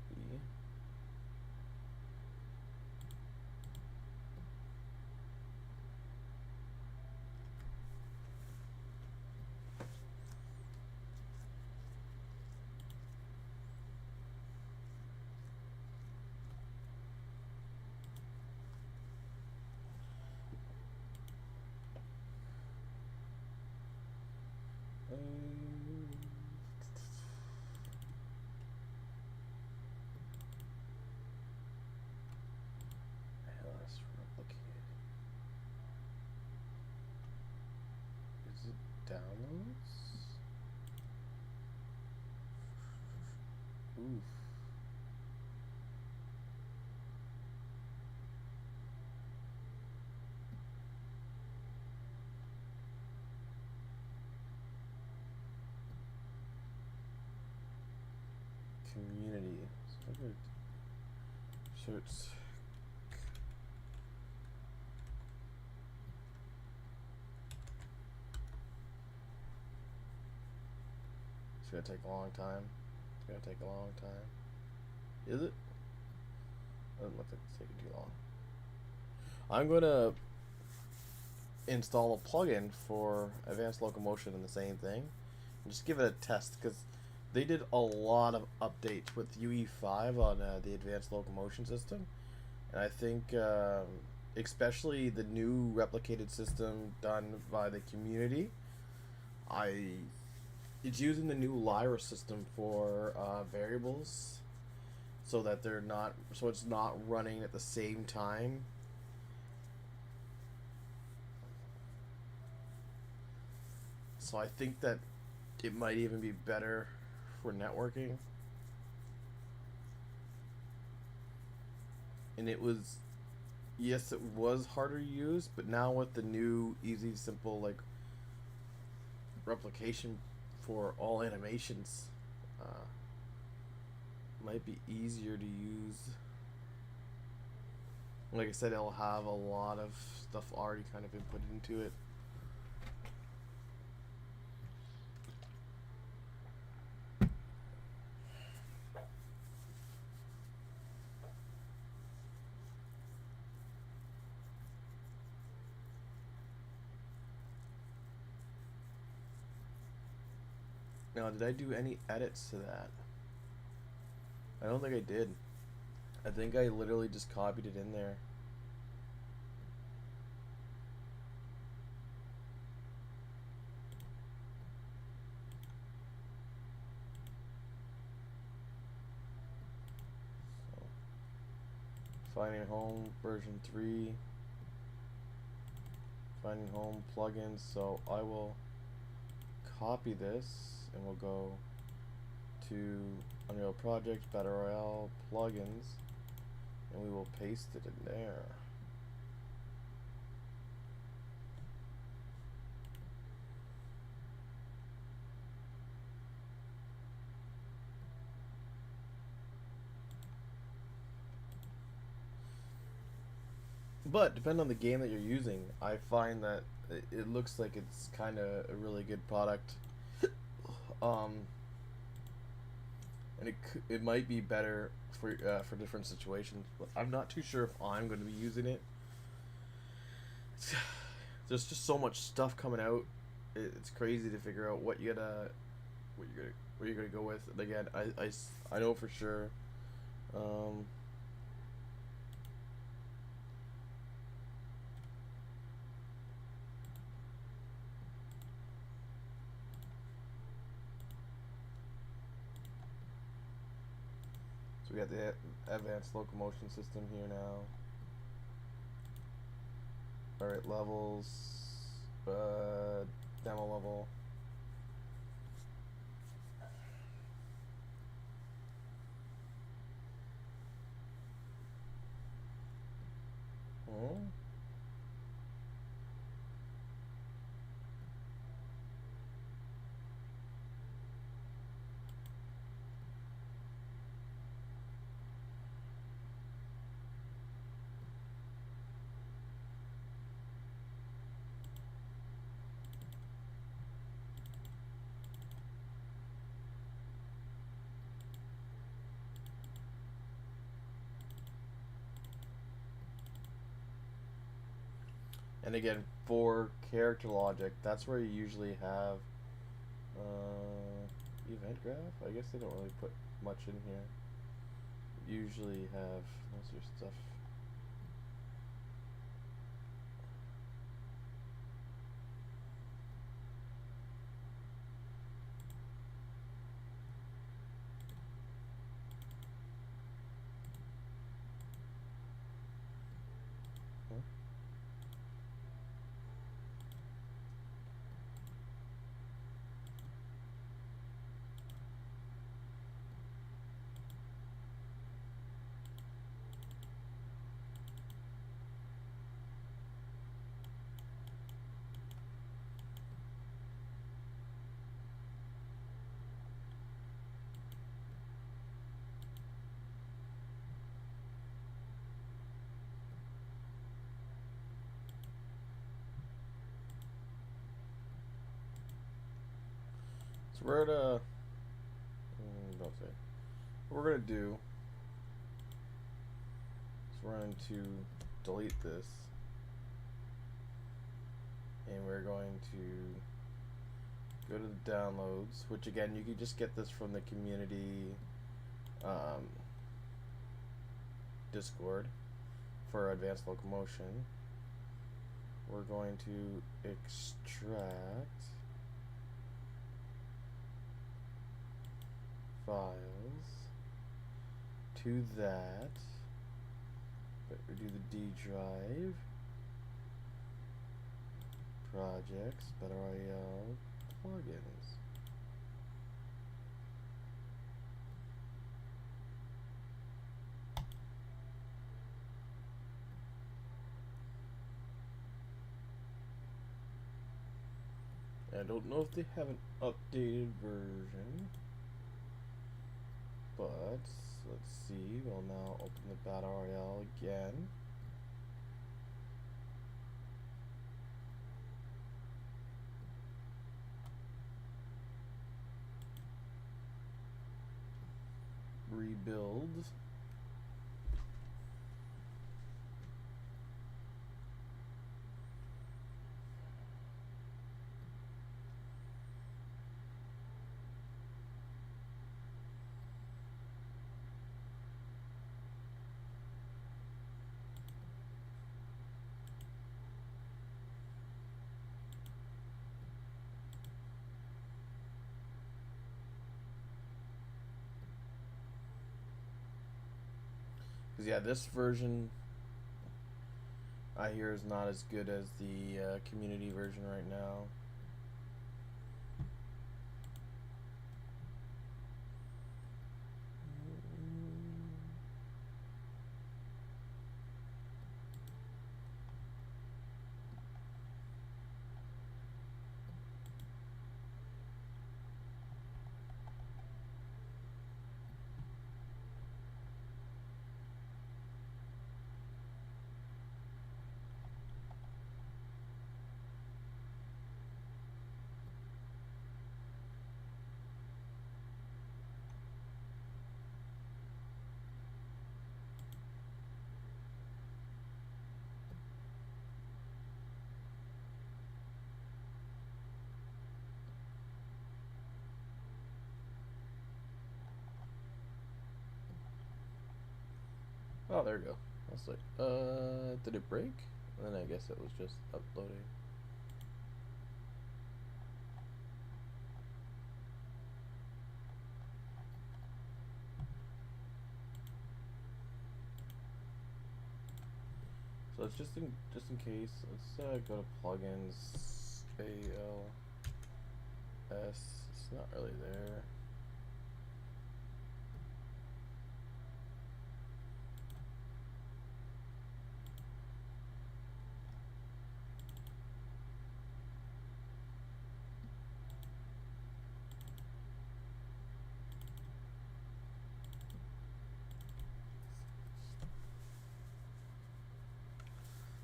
[SPEAKER 1] LS replicate. Is it downloads? Oof. Community. Shirts. It's gonna take a long time. It's gonna take a long time. Is it? Doesn't look like it's taking too long. I'm gonna install a plugin for Advanced Locomotion and the same thing, and just give it a test because they did a lot of updates with UE5 on the Advanced Locomotion system, and I think especially the new replicated system done by the community, it's using the new Lyra system for variables, so that it's not running at the same time. So I think that it might even be better for networking. And yes, it was harder to use, but now with the new easy, simple, like replication for all animations, might be easier to use. Like I said, it'll have a lot of stuff already kind of been put into it. Now, did I do any edits to that? I don't think I did. I think I literally just copied it in there. Finding Home version 3. Finding Home plugins. So I will copy this and we'll go to Unreal Projects, Battle Royale, plugins, and we will paste it in there. But depending on the game that you're using, I find that it looks like it's kind of a really good product. And it might be better for different situations, but I'm not too sure if I'm going to be using it. There's just so much stuff coming out. It's crazy to figure out what you're gonna go with. And again, I know for sure. So we got the advanced locomotion system here now. Alright, levels, demo level. Hmm? And again, for character logic, that's where you usually have event graph. I guess they don't really put much in here. Usually have most of your stuff. Huh? So we're gonna don't say. What we're gonna do is we're going to delete this, and we're going to go to the downloads, which again you can just get this from the community Discord for advanced locomotion. We're going to extract files to that, but we do the D drive, projects, Battle Royale, plugins. I don't know if they have an updated version, but let's see. We'll now open the Battle Royale again. Rebuild. Because yeah, this version I hear is not as good as the community version right now. Oh, there we go. I was like, did it break? And then I guess it was just uploading. So it's just in case. Let's go to plugins. ALS. It's not really there.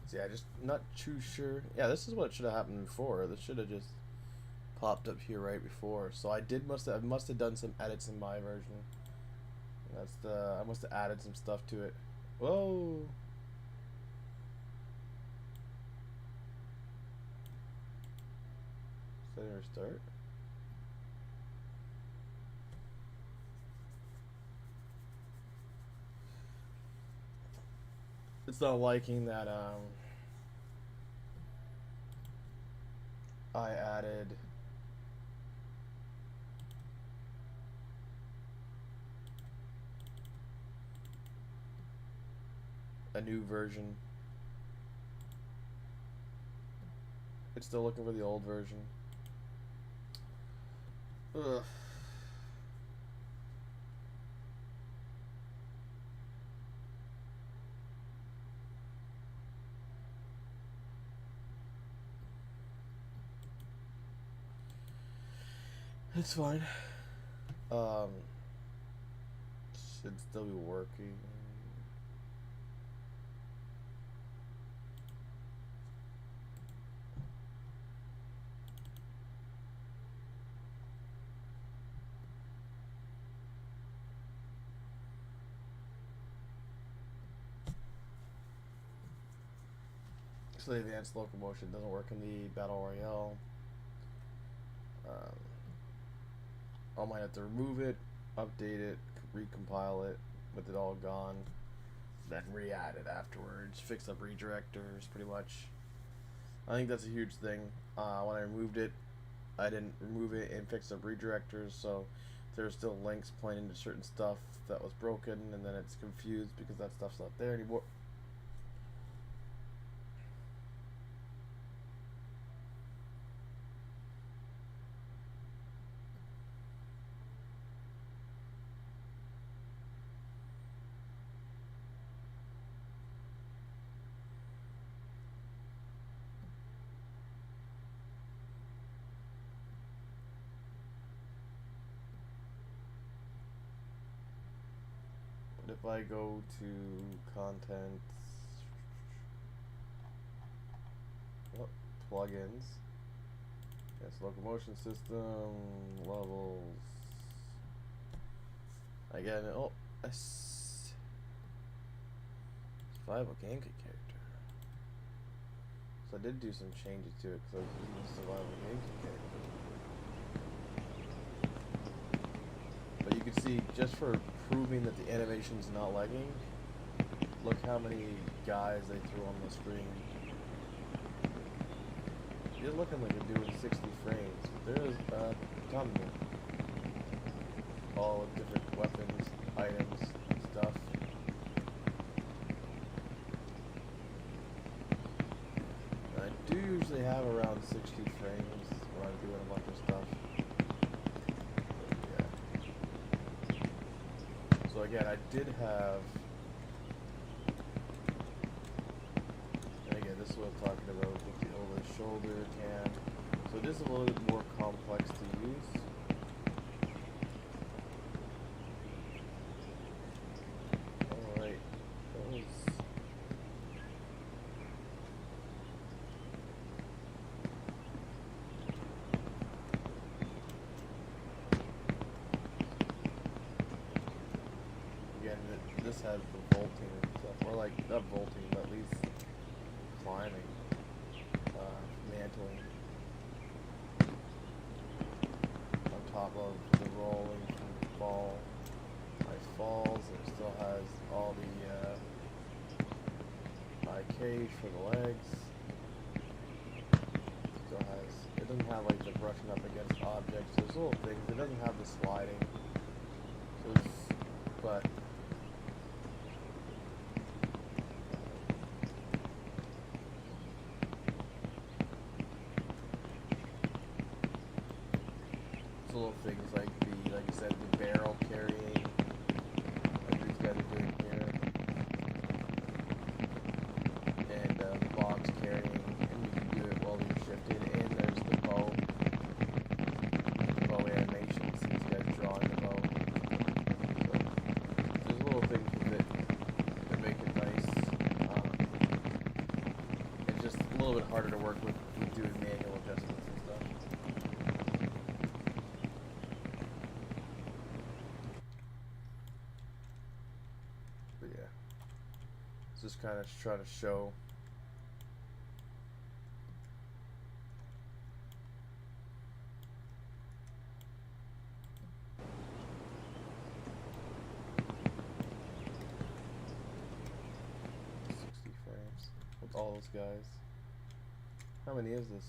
[SPEAKER 1] So yeah, just not too sure. Yeah, this is what should have happened before. This should have just popped up here right before. So I must have done some edits in my version. I must have added some stuff to it. Whoa. Did I restart? It's not liking that I added a new version. It's still looking for the old version. Ugh. It's fine. Should still be working. So the advanced locomotion doesn't work in the battle royale. I might have to remove it, update it, recompile it with it all gone, then re-add it afterwards, fix up redirectors, pretty much. I think that's a huge thing. When I removed it, I didn't remove it and fix up redirectors, so there's still links pointing to certain stuff that was broken, and then it's confused because that stuff's not there anymore. But if I go to content, plugins, yes, locomotion system, levels, again, oh, survival game kit character. So I did do some changes to it because I was using the survival game kit character. But you can see, just for proving that the animation's not lagging, look how many guys they threw on the screen. You're looking like you're doing 60 frames, but there's a ton of them. All with different weapons, items, stuff. again, I did have, and again, this is what I'm talking about with the over-the-shoulder cam. So it is a little bit more complex to use. Alright, that was... Again, this has the vaulting and stuff, or like, not vaulting, but at least climbing, mantling on top of the rolling from fall. Nice falls. It still has all the high cage for the legs. Still has. It doesn't have like the brushing up against objects. There's little things. It doesn't have the sliding. So it's, but. Little things like I said, the barrel carrying, like these guys are doing here, and the box carrying, and you can do it while you're shifted. And there's the bow animations. These guys drawing the bow. So there's little things with it that make it nice. It's just a little bit harder to work with doing manual adjustments and stuff. Just kind of trying to show frames with all those guys. How many is this?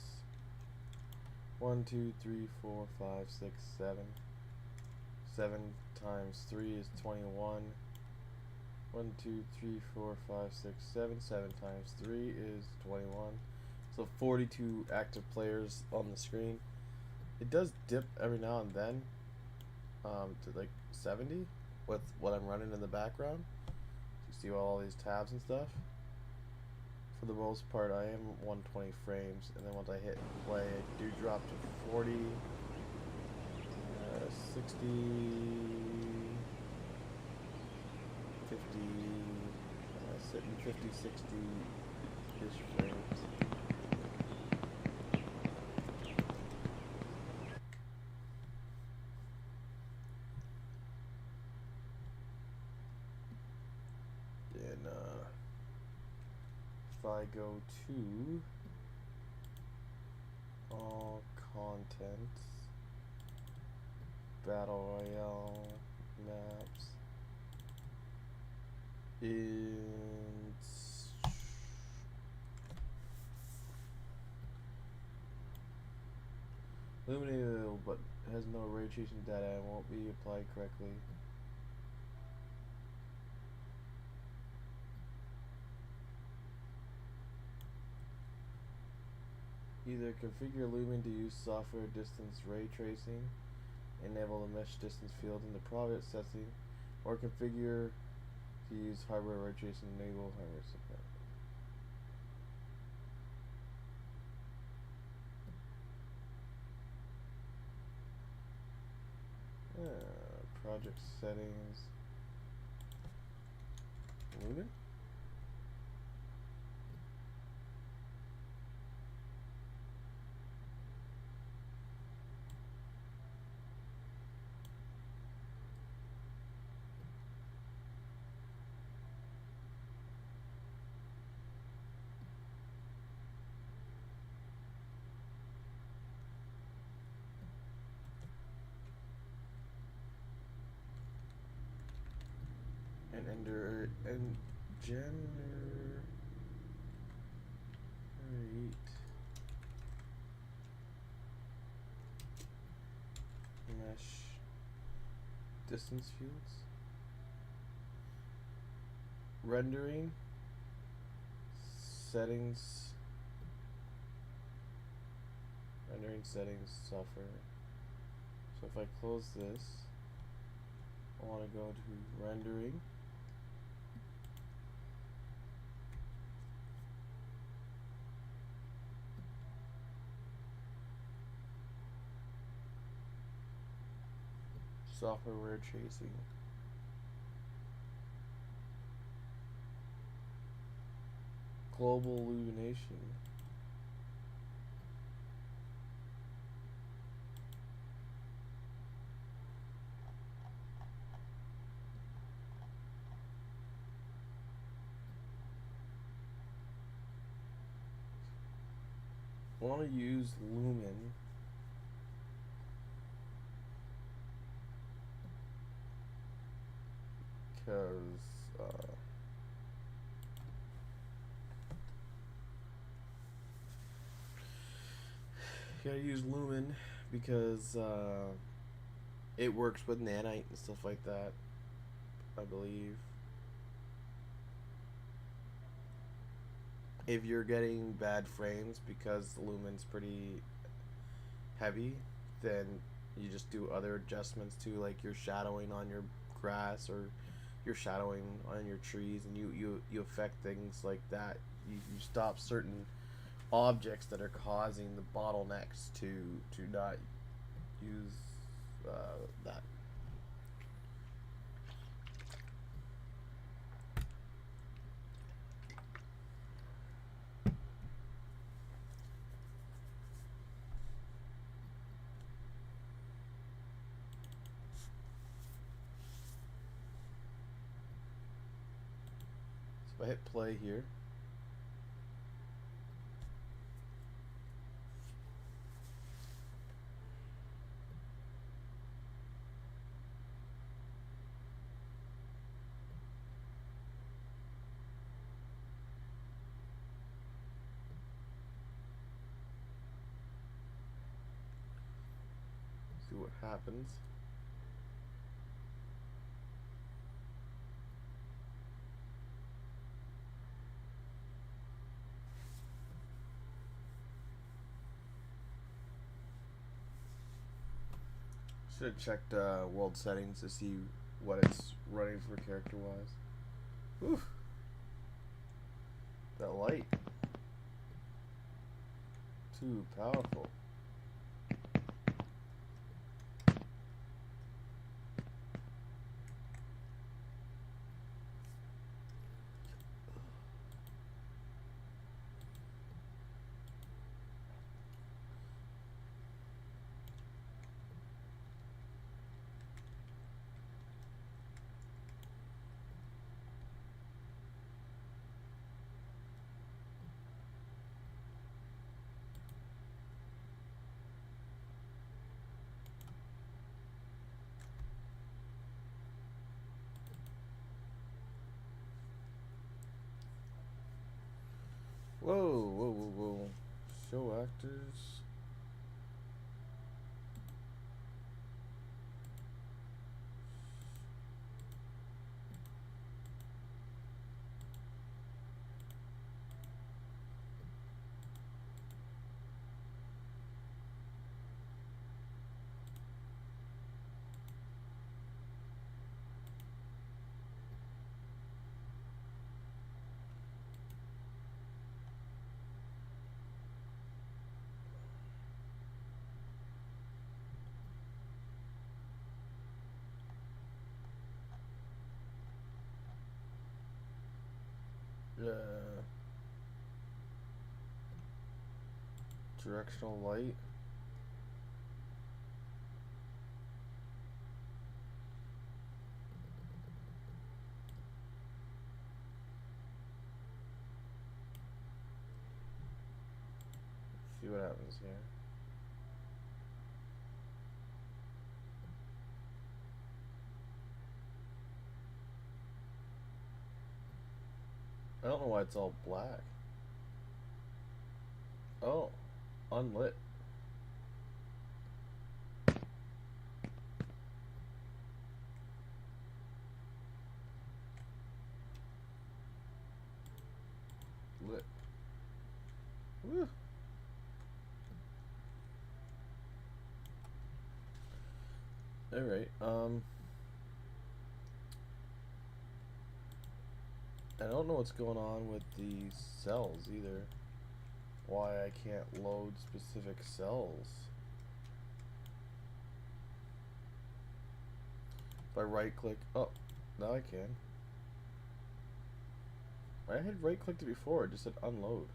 [SPEAKER 1] 1, 2, 3, 4, 5, 6, 7. 7 times 3 is 21. 1, 2, 3, 4, 5, 6, 7. 7 times 3 is 21. So 42 active players on the screen. It does dip every now and then to like 70 with what I'm running in the background. You see all these tabs and stuff. For the most part, I am 120 frames, and then once I hit play, I do drop to 40, 60. 50, sitting 50, 60-ish frames. Then, if I go to all content, Battle Royale maps, it's illuminated, but has no ray tracing data and won't be applied correctly. Either configure Lumen to use software distance ray tracing, enable the mesh distance field in the private setting, or configure to use hardware ray tracing, enable hardware support. Project settings, Lumen. And generate mesh distance fields, rendering settings, software. So if I close this, I want to go to rendering. Software tracing. Global illumination. I want to use lumen because gotta use lumen because it works with nanite and stuff like that, I believe. If you're getting bad frames because the lumen's pretty heavy, then you just do other adjustments to, like your shadowing on your grass or your shadowing on your trees, and you affect things like that. You stop certain objects that are causing the bottlenecks to not use that. So if I hit play here, see what happens. Should have checked world settings to see what it's running for character wise. Whew. That light. Too powerful. Whoa, whoa, whoa, whoa. Show actors. Directional light. Let's see what happens here. I don't know why it's all black. Oh, unlit. Lit. Woo. Alright, I don't know what's going on with the cells either. Why I can't load specific cells. If I right click, oh, now I can. I had right clicked it before, it just said unload.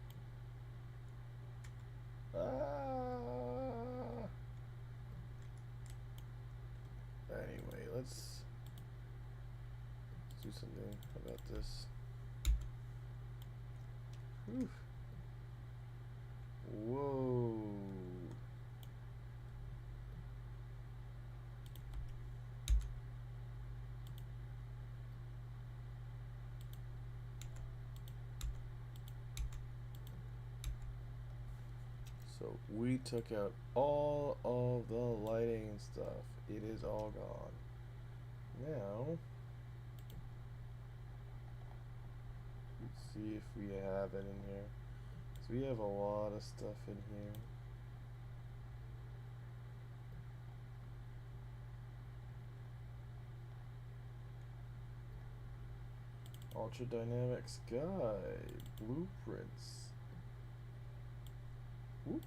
[SPEAKER 1] Anyway, let's do something about this. Whew. Whoa. So we took out all of the lighting and stuff. It is all gone. Now, let's see if we have it in here. So we have a lot of stuff in here. Ultra dynamic sky blueprints. Whoop.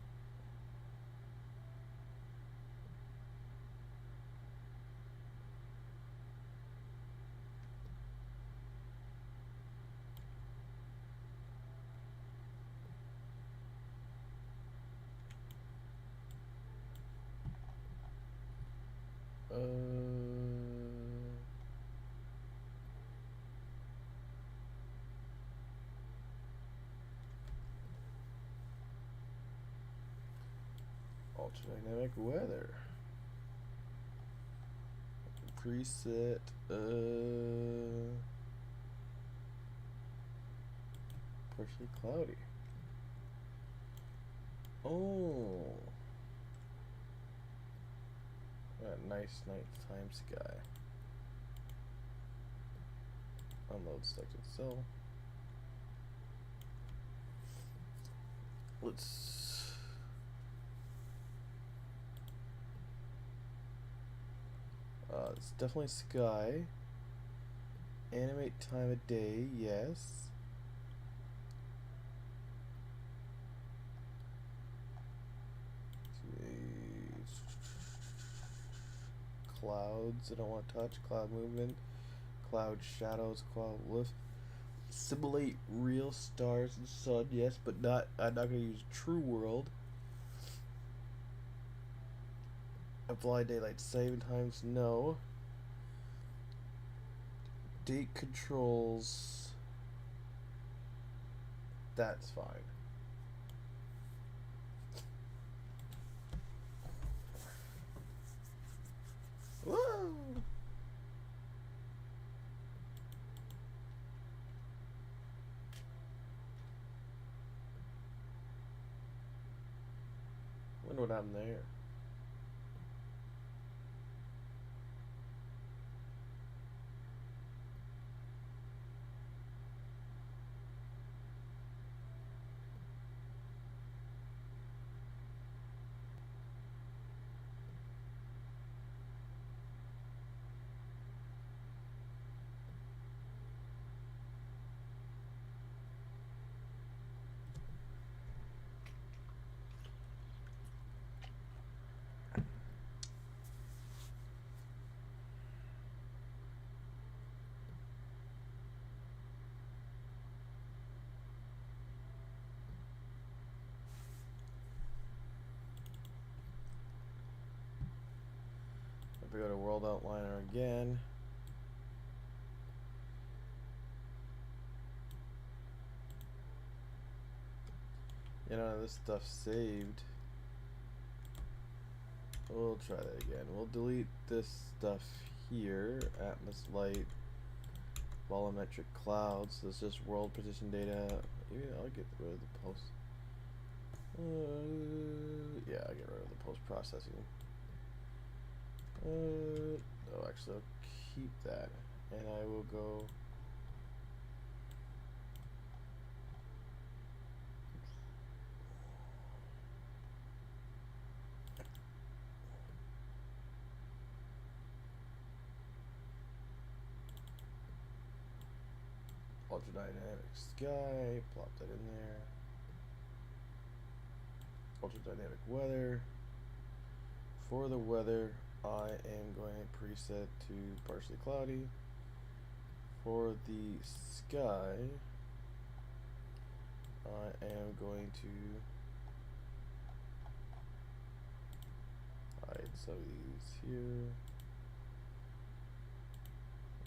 [SPEAKER 1] Ultra dynamic weather. Preset. Partially cloudy. Oh. That nice nighttime sky. Unload selected cell. Let's it's definitely sky. Animate time of day, yes. Clouds, I don't want to touch. Cloud movement, cloud shadows, cloud lift. Simulate real stars and sun, yes, but not. I'm not gonna use true world. Apply daylight saving times, no. Date controls. That's fine. Whoa! Wonder what happened there. If we go to World Outliner again. You know, this stuff's saved. We'll try that again. We'll delete this stuff here. Atmos light, volumetric clouds. This is just world position data. Yeah, I'll get rid of the post. Yeah, I'll get rid of the post processing. Oh, actually, I'll keep that, and I will go. Ultradynamic sky, plop that in there. Ultradynamic weather. For the weather, I am going to preset to partially cloudy. For the sky, I am going to hide some of these here.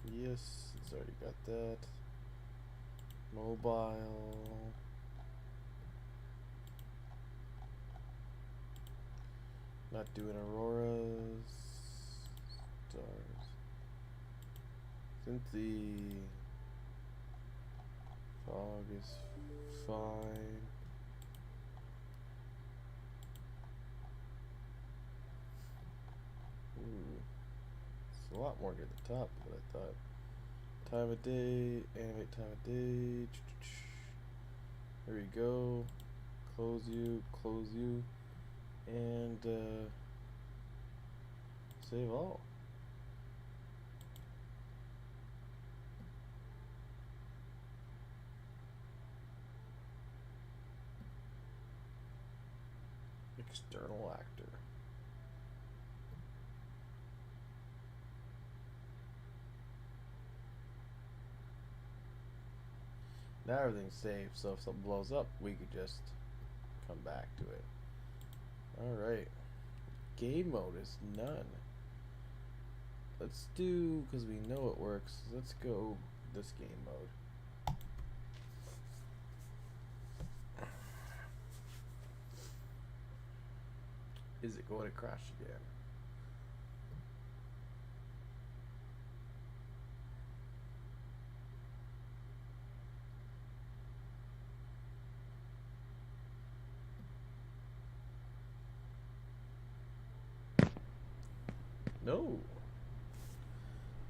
[SPEAKER 1] Yes, it's already got that. Mobile. Not doing auroras. Stars. Since the fog is fine. Ooh. It's a lot more near the top than I thought. Time of day, animate time of day. There we go. Close you, and save all. External actor. Now everything's saved, so if something blows up, we could just come back to it. Alright. Game mode is none. Let's do, because we know it works, let's go this game mode. Is it going to crash again? No.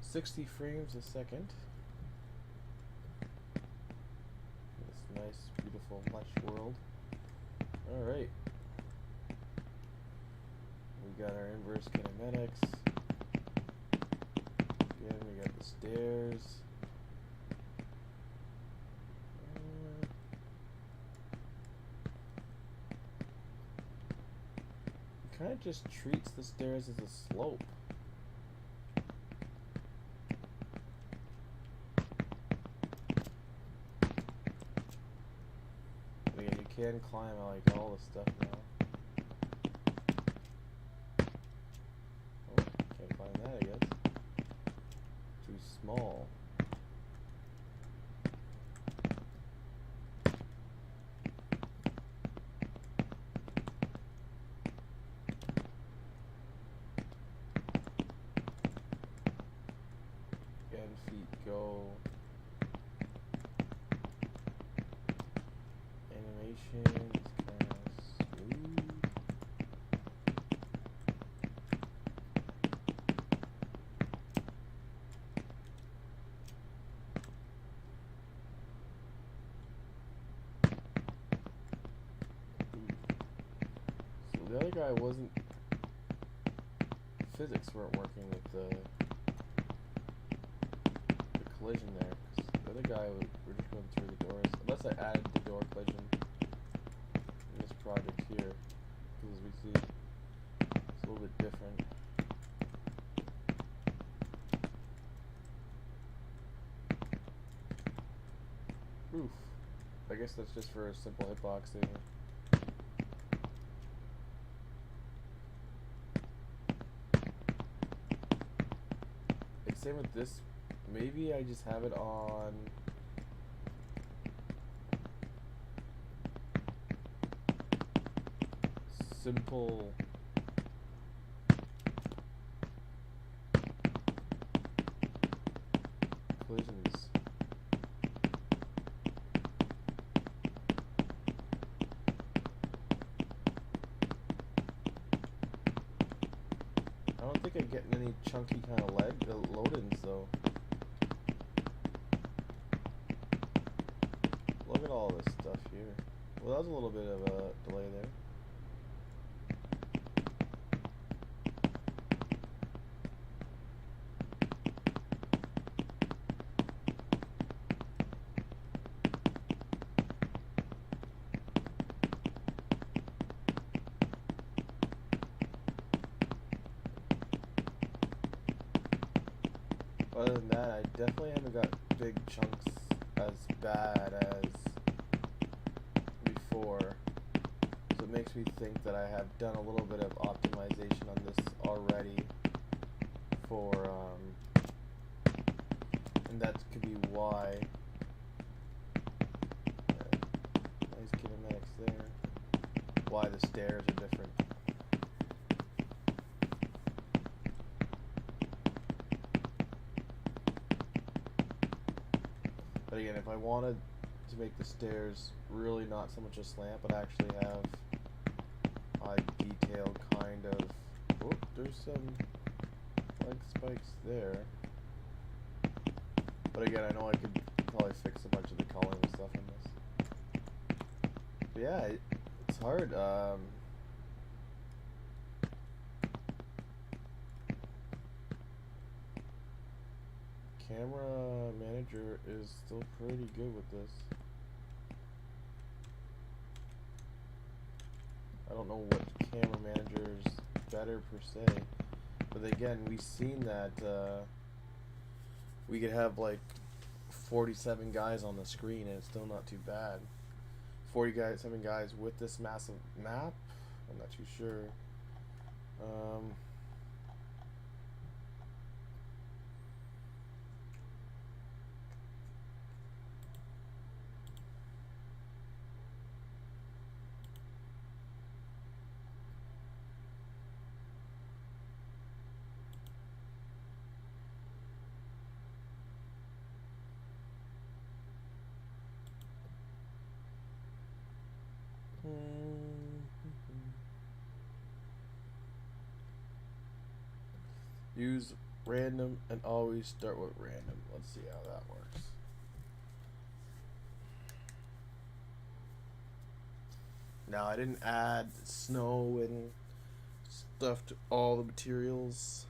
[SPEAKER 1] 60 frames a second. This nice, beautiful, lush world. Alright. We got our inverse kinematics. Again, we got the stairs. It kind of just treats the stairs as a slope. Again, you can climb like all the stuff now. Can't climb that, I guess. Too small. Again, feet go. Animation is kind of smooth. So the other guy wasn't. Physics weren't working with the collision there. 'Cause the other guy, we're just going through the doors. Unless I added the door collision in this project here. Because as we see, it's a little bit different. Oof. I guess that's just for a simple hitboxing. It's same with this. Maybe I just have it on simple collisions. I don't think I'm getting any chunky kind of lag load-ins though. Look at all this stuff here. Well, that was a little bit of a delay there. other than that, I definitely haven't got big chunks as bad as before. So it makes me think that I have done a little bit of optimization on this already for, and that could be why. Nice kinematics there. Why the stairs are different. But again, if I wanted to make the stairs really not so much a slant, but actually have a detailed kind of... Oh, there's some like spikes there. But again, I know I could probably fix a bunch of the coloring and stuff in this. But yeah, it's hard. Camera manager is still pretty good with this. I don't know what camera manager is better per se, but again, we've seen that we could have like 47 guys on the screen and it's still not too bad. 47 guys with this massive map? I'm not too sure. Use random and always start with random. Let's see how that works. Now I didn't add snow and stuff to all the materials.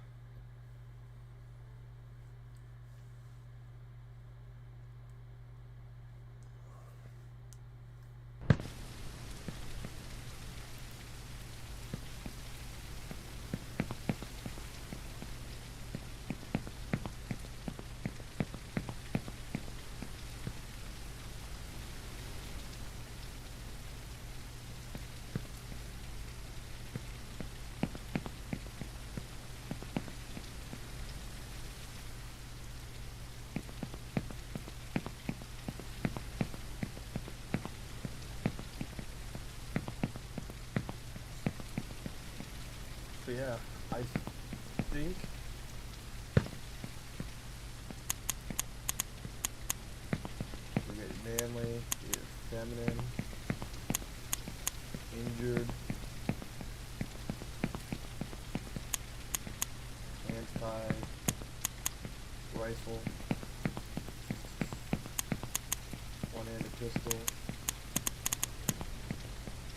[SPEAKER 1] So yeah, I think we get manly, we get feminine, injured, anti, rifle, one-handed pistol,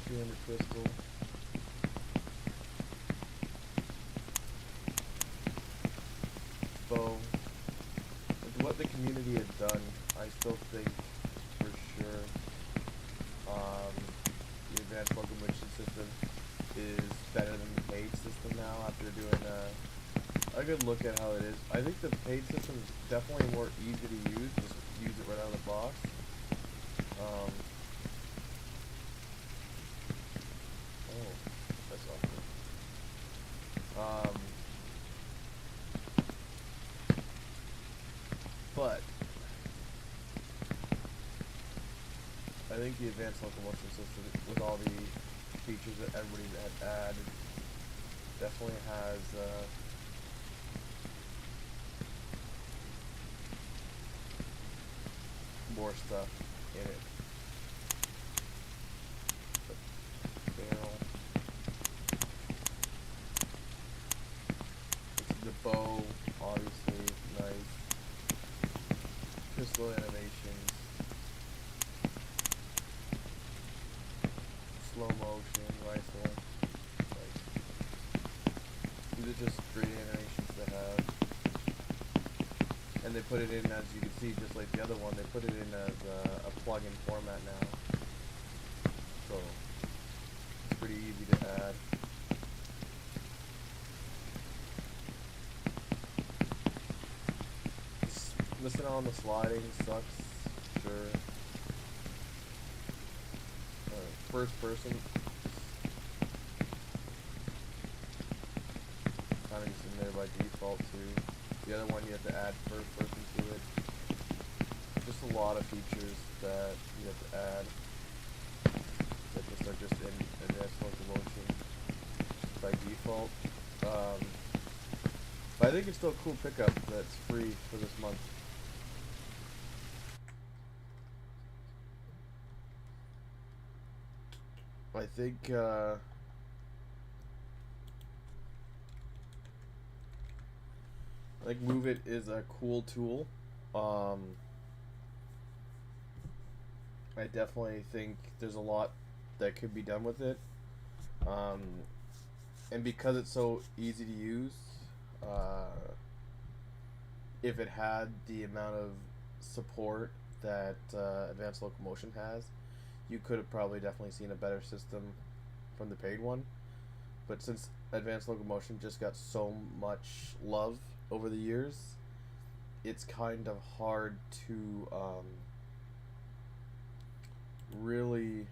[SPEAKER 1] two-handed pistol, bow. With what the community has done, I still think for sure the advanced locomotion system is better than the paid system now after doing a good look at how it is. I think the paid system is definitely more easy to use, just use it right out of the box. Oh, that's awesome. But I think the advanced locomotion system, with all the features that everybody had added, definitely has more stuff in it. The barrel. The bow, obviously, nice. Pistol animations. Slow motion, rifle. Like, these are just great animations to have. And they put it in, as you can see, just like the other one, they put it in as a plug-in format now. So, it's pretty easy to add. Missing out on the sliding sucks. Sure. First person, kind of just in there by default too. The other one you have to add first person to it. Just a lot of features that you have to add that just are just in advanced locomotion by default. But I think it's still a cool pickup that's free for this month. I think Move It is a cool tool. I definitely think there's a lot that could be done with it. And because it's so easy to use, if it had the amount of support that Advanced Locomotion has, you could have probably definitely seen a better system from the paid one. But since Advanced Locomotion just got so much love over the years, it's kind of hard to really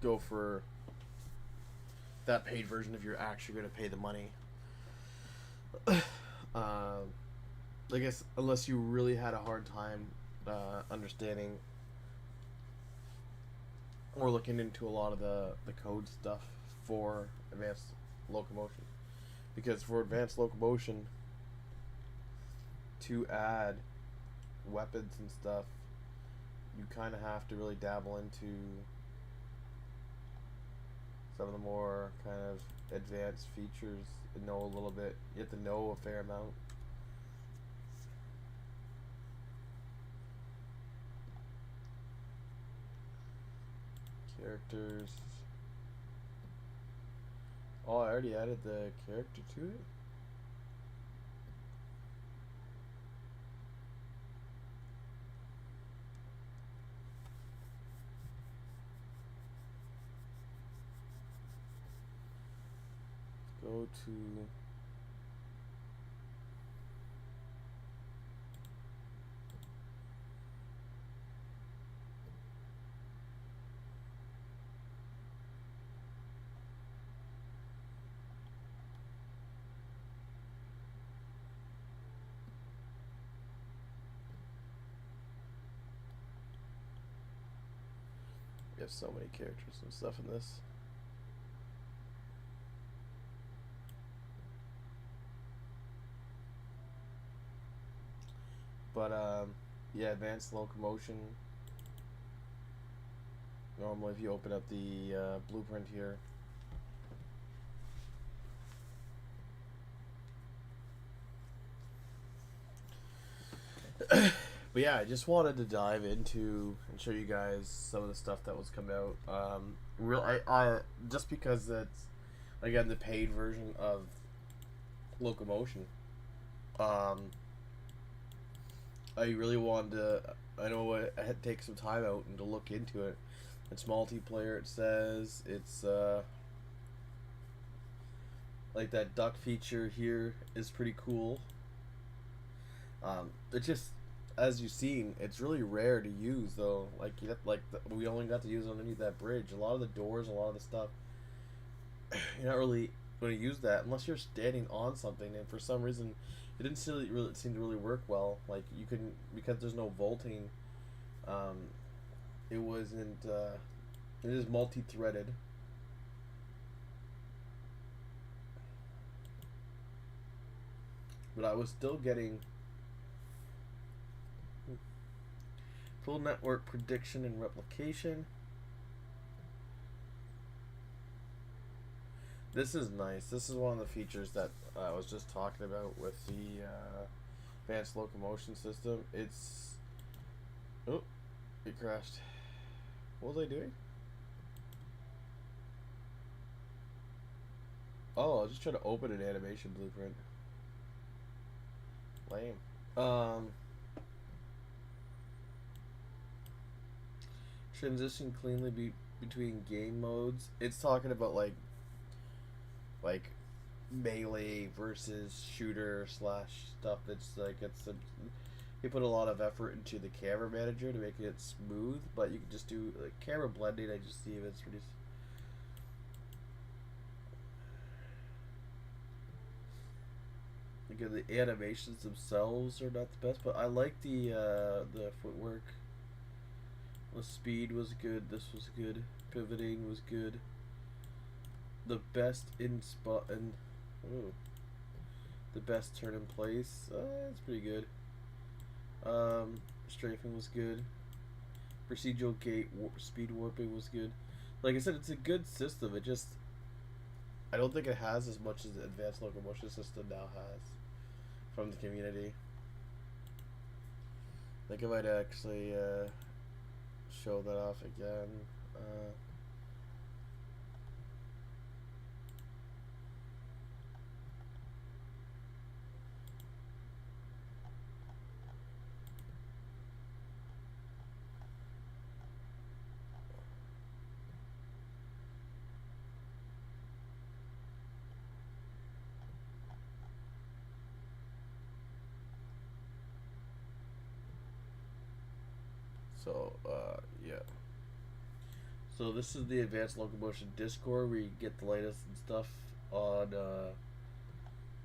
[SPEAKER 1] go for that paid version if you're actually going to pay the money. I guess unless you really had a hard time understanding or looking into a lot of the code stuff for Advanced Locomotion. Because for Advanced Locomotion, to add weapons and stuff, you kind of have to really dabble into some of the more kind of advanced features and know a little bit. You have to know a fair amount. Characters. Oh, I already added the character to it? Go to we have so many characters and stuff in this. But yeah, Advanced Locomotion. Normally, if you open up the blueprint here, but yeah, I just wanted to dive into and show you guys some of the stuff that was coming out. I just because it's again the paid version of Locomotion. I really wanted to. I know I had to take some time out and to look into it. It's multiplayer. It says it's like that duck feature here is pretty cool. It just, as you've seen, it's really rare to use though. Like we only got to use it underneath that bridge. A lot of the doors, a lot of the stuff, you're not really going to use that unless you're standing on something. And for some reason, it didn't really seem to really work well. Like you couldn't, because there's no vaulting. It wasn't. It is multi-threaded. But I was still getting full network prediction and replication. This is nice. This is one of the features that I was just talking about with the Advanced Locomotion system. It's... Oh, it crashed. What was I doing? Oh, I was just trying to open an animation blueprint. Lame. Transition cleanly between game modes. It's talking about like like melee versus shooter slash stuff. It's like you put a lot of effort into the camera manager to make it smooth, but you can just do like camera blending. I just see if it's pretty. Again, the animations themselves are not the best, but I like the footwork. The speed was good. This was good. Pivoting was good. The best in spot and the best turn in place. It's pretty good. Strafing was good. Procedural gate speed warping was good. Like I said, it's a good system. It just I don't think it has as much as the advanced locomotion system now has from the community. I think I might actually show that off again. So, yeah. So this is the Advanced Locomotion Discord where you get the latest and stuff on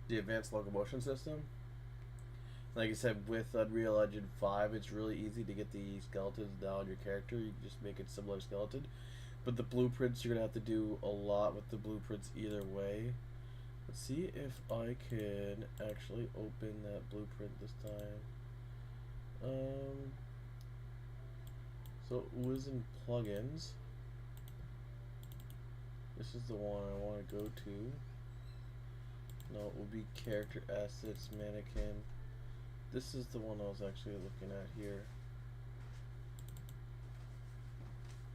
[SPEAKER 1] the Advanced Locomotion system. Like I said, with Unreal Engine 5, it's really easy to get the skeletons down your character. You can just make it similar skeleton. But the blueprints, you're going to have to do a lot with the blueprints either way. Let's see if I can actually open that blueprint this time. So it was in plugins. This is the one I want to go to. No, it will be character assets, mannequin. This is the one I was actually looking at here.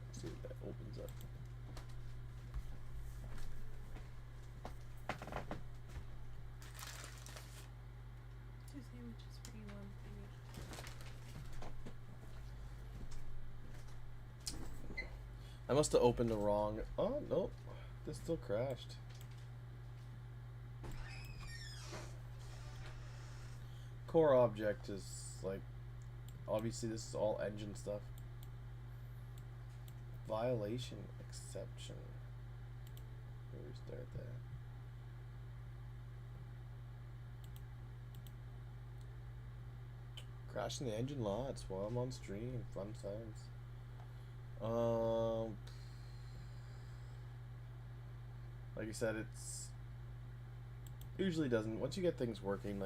[SPEAKER 1] Let's see if that opens up. I must have opened the wrong. Oh, nope. This still crashed. Core object is like, obviously this is all engine stuff. Violation exception. Let me restart that. Crashing the engine lots while I'm on stream. Fun times. Like I said, it's usually doesn't. Once you get things working,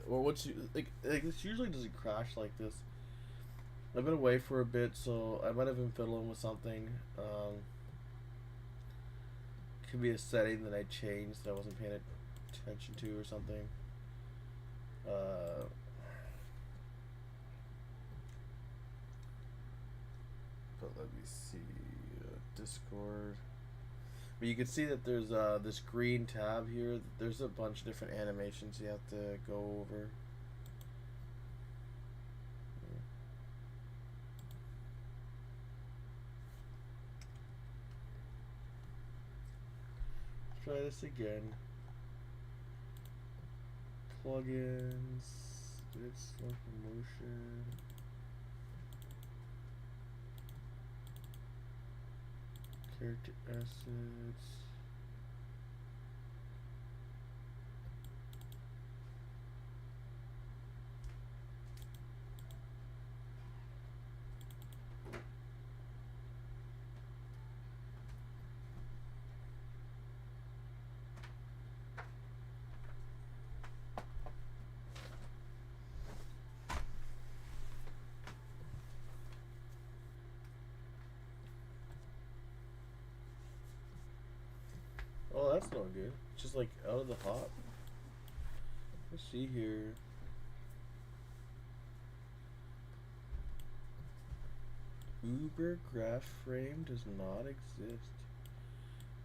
[SPEAKER 1] or once you this usually doesn't crash like this. I've been away for a bit, so I might have been fiddling with something. Could be a setting that I changed that I wasn't paying attention to or something. But let me see, Discord. But you can see that there's this green tab here. There's a bunch of different animations you have to go over. Let's try this again. Plugins. It's locomotion. Character assets. Oh, that's not good. Just like out of the hop. Let's see here. Uber graph frame does not exist.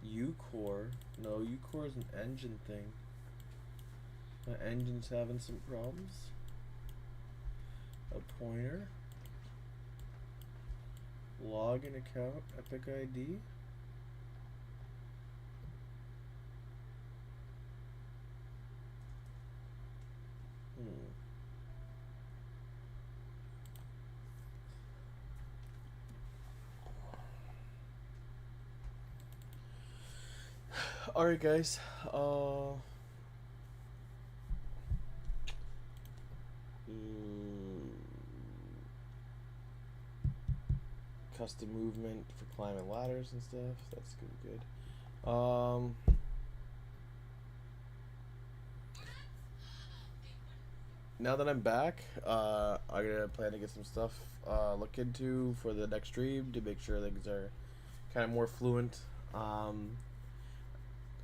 [SPEAKER 1] U-Core. No, U-Core is an engine thing. My engine's having some problems. A pointer. Login account, Epic ID. Hmm. All right, guys. Mm, custom movement for climbing ladders and stuff. That's good. Now that I'm back, I'm gonna plan to get some stuff look into for the next stream to make sure things are kind of more fluent. Um,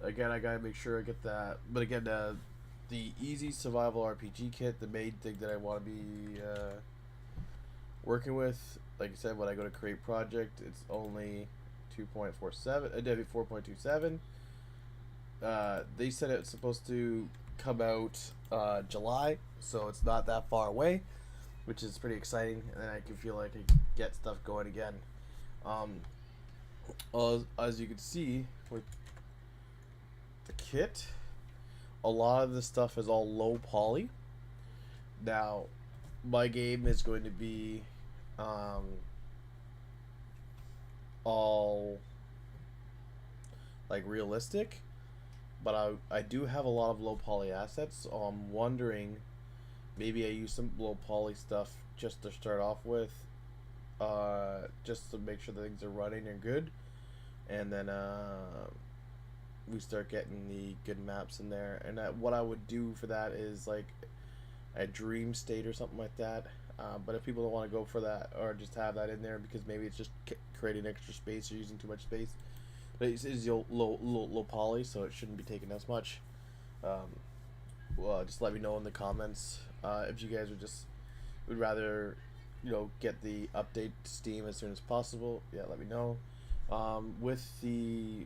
[SPEAKER 1] Again, I gotta make sure I get that. But again, the easy survival RPG kit, the main thing that I want to be working with. Like I said, when I go to create project, it's only 2.47, 4.27. They said it's supposed to come out July, so it's not that far away, which is pretty exciting. And I can feel like I can get stuff going again. Um, as you can see with the kit, a lot of the stuff is all low poly. Now, my game is going to be um, all like realistic, but I do have a lot of low poly assets, so I'm wondering maybe I use some low poly stuff just to start off with, just to make sure that things are running and good, and then we start getting the good maps in there. And what I would do for that is like a dream state or something like that. But if people don't want to go for that or just have that in there because maybe it's just creating extra space or using too much space, but it's low poly, so it shouldn't be taking as much. Well, just let me know in the comments if you guys would rather, get the update to Steam as soon as possible. Yeah, let me know. With the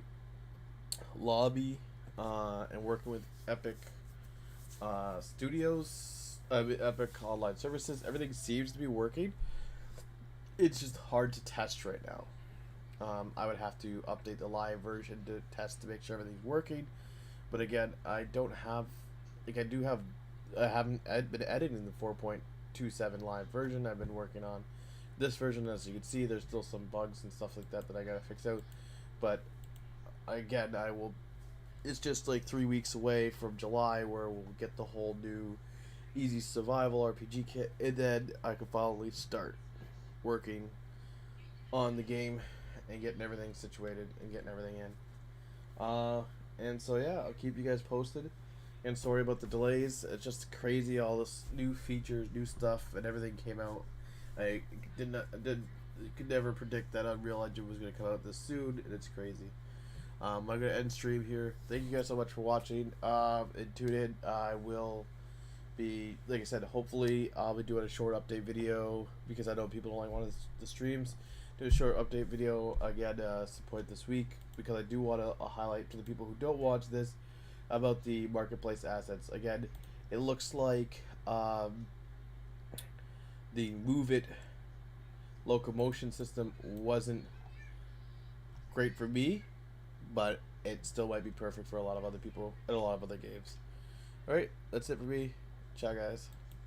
[SPEAKER 1] lobby and working with Epic Studios, Epic Online Services, everything seems to be working. It's just hard to test right now. I would have to update the live version to test to make sure everything's working. But again, I don't have, like I haven't been editing the 4.27 live version. I've been working on this version. As you can see, there's still some bugs and stuff like that that I gotta fix out. But again, I will. It's just like 3 weeks away from July where we'll get the whole new easy survival RPG kit, and then I can finally start working on the game and getting everything situated and getting everything in. And so yeah, I'll keep you guys posted. And sorry about the delays. It's just crazy. All this new features, new stuff, and everything came out. I could never predict that Unreal Engine was gonna come out this soon, and it's crazy. I'm gonna end stream here. Thank you guys so much for watching. And tune in. I will be, like I said, hopefully I'll be doing a short update video because I know people don't like one of the streams. Do a short update video again support this week because I do want to highlight to the people who don't watch this about the marketplace assets. Again, it looks like the Move It locomotion system wasn't great for me, but it still might be perfect for a lot of other people and a lot of other games. Alright, that's it for me. Ciao, guys.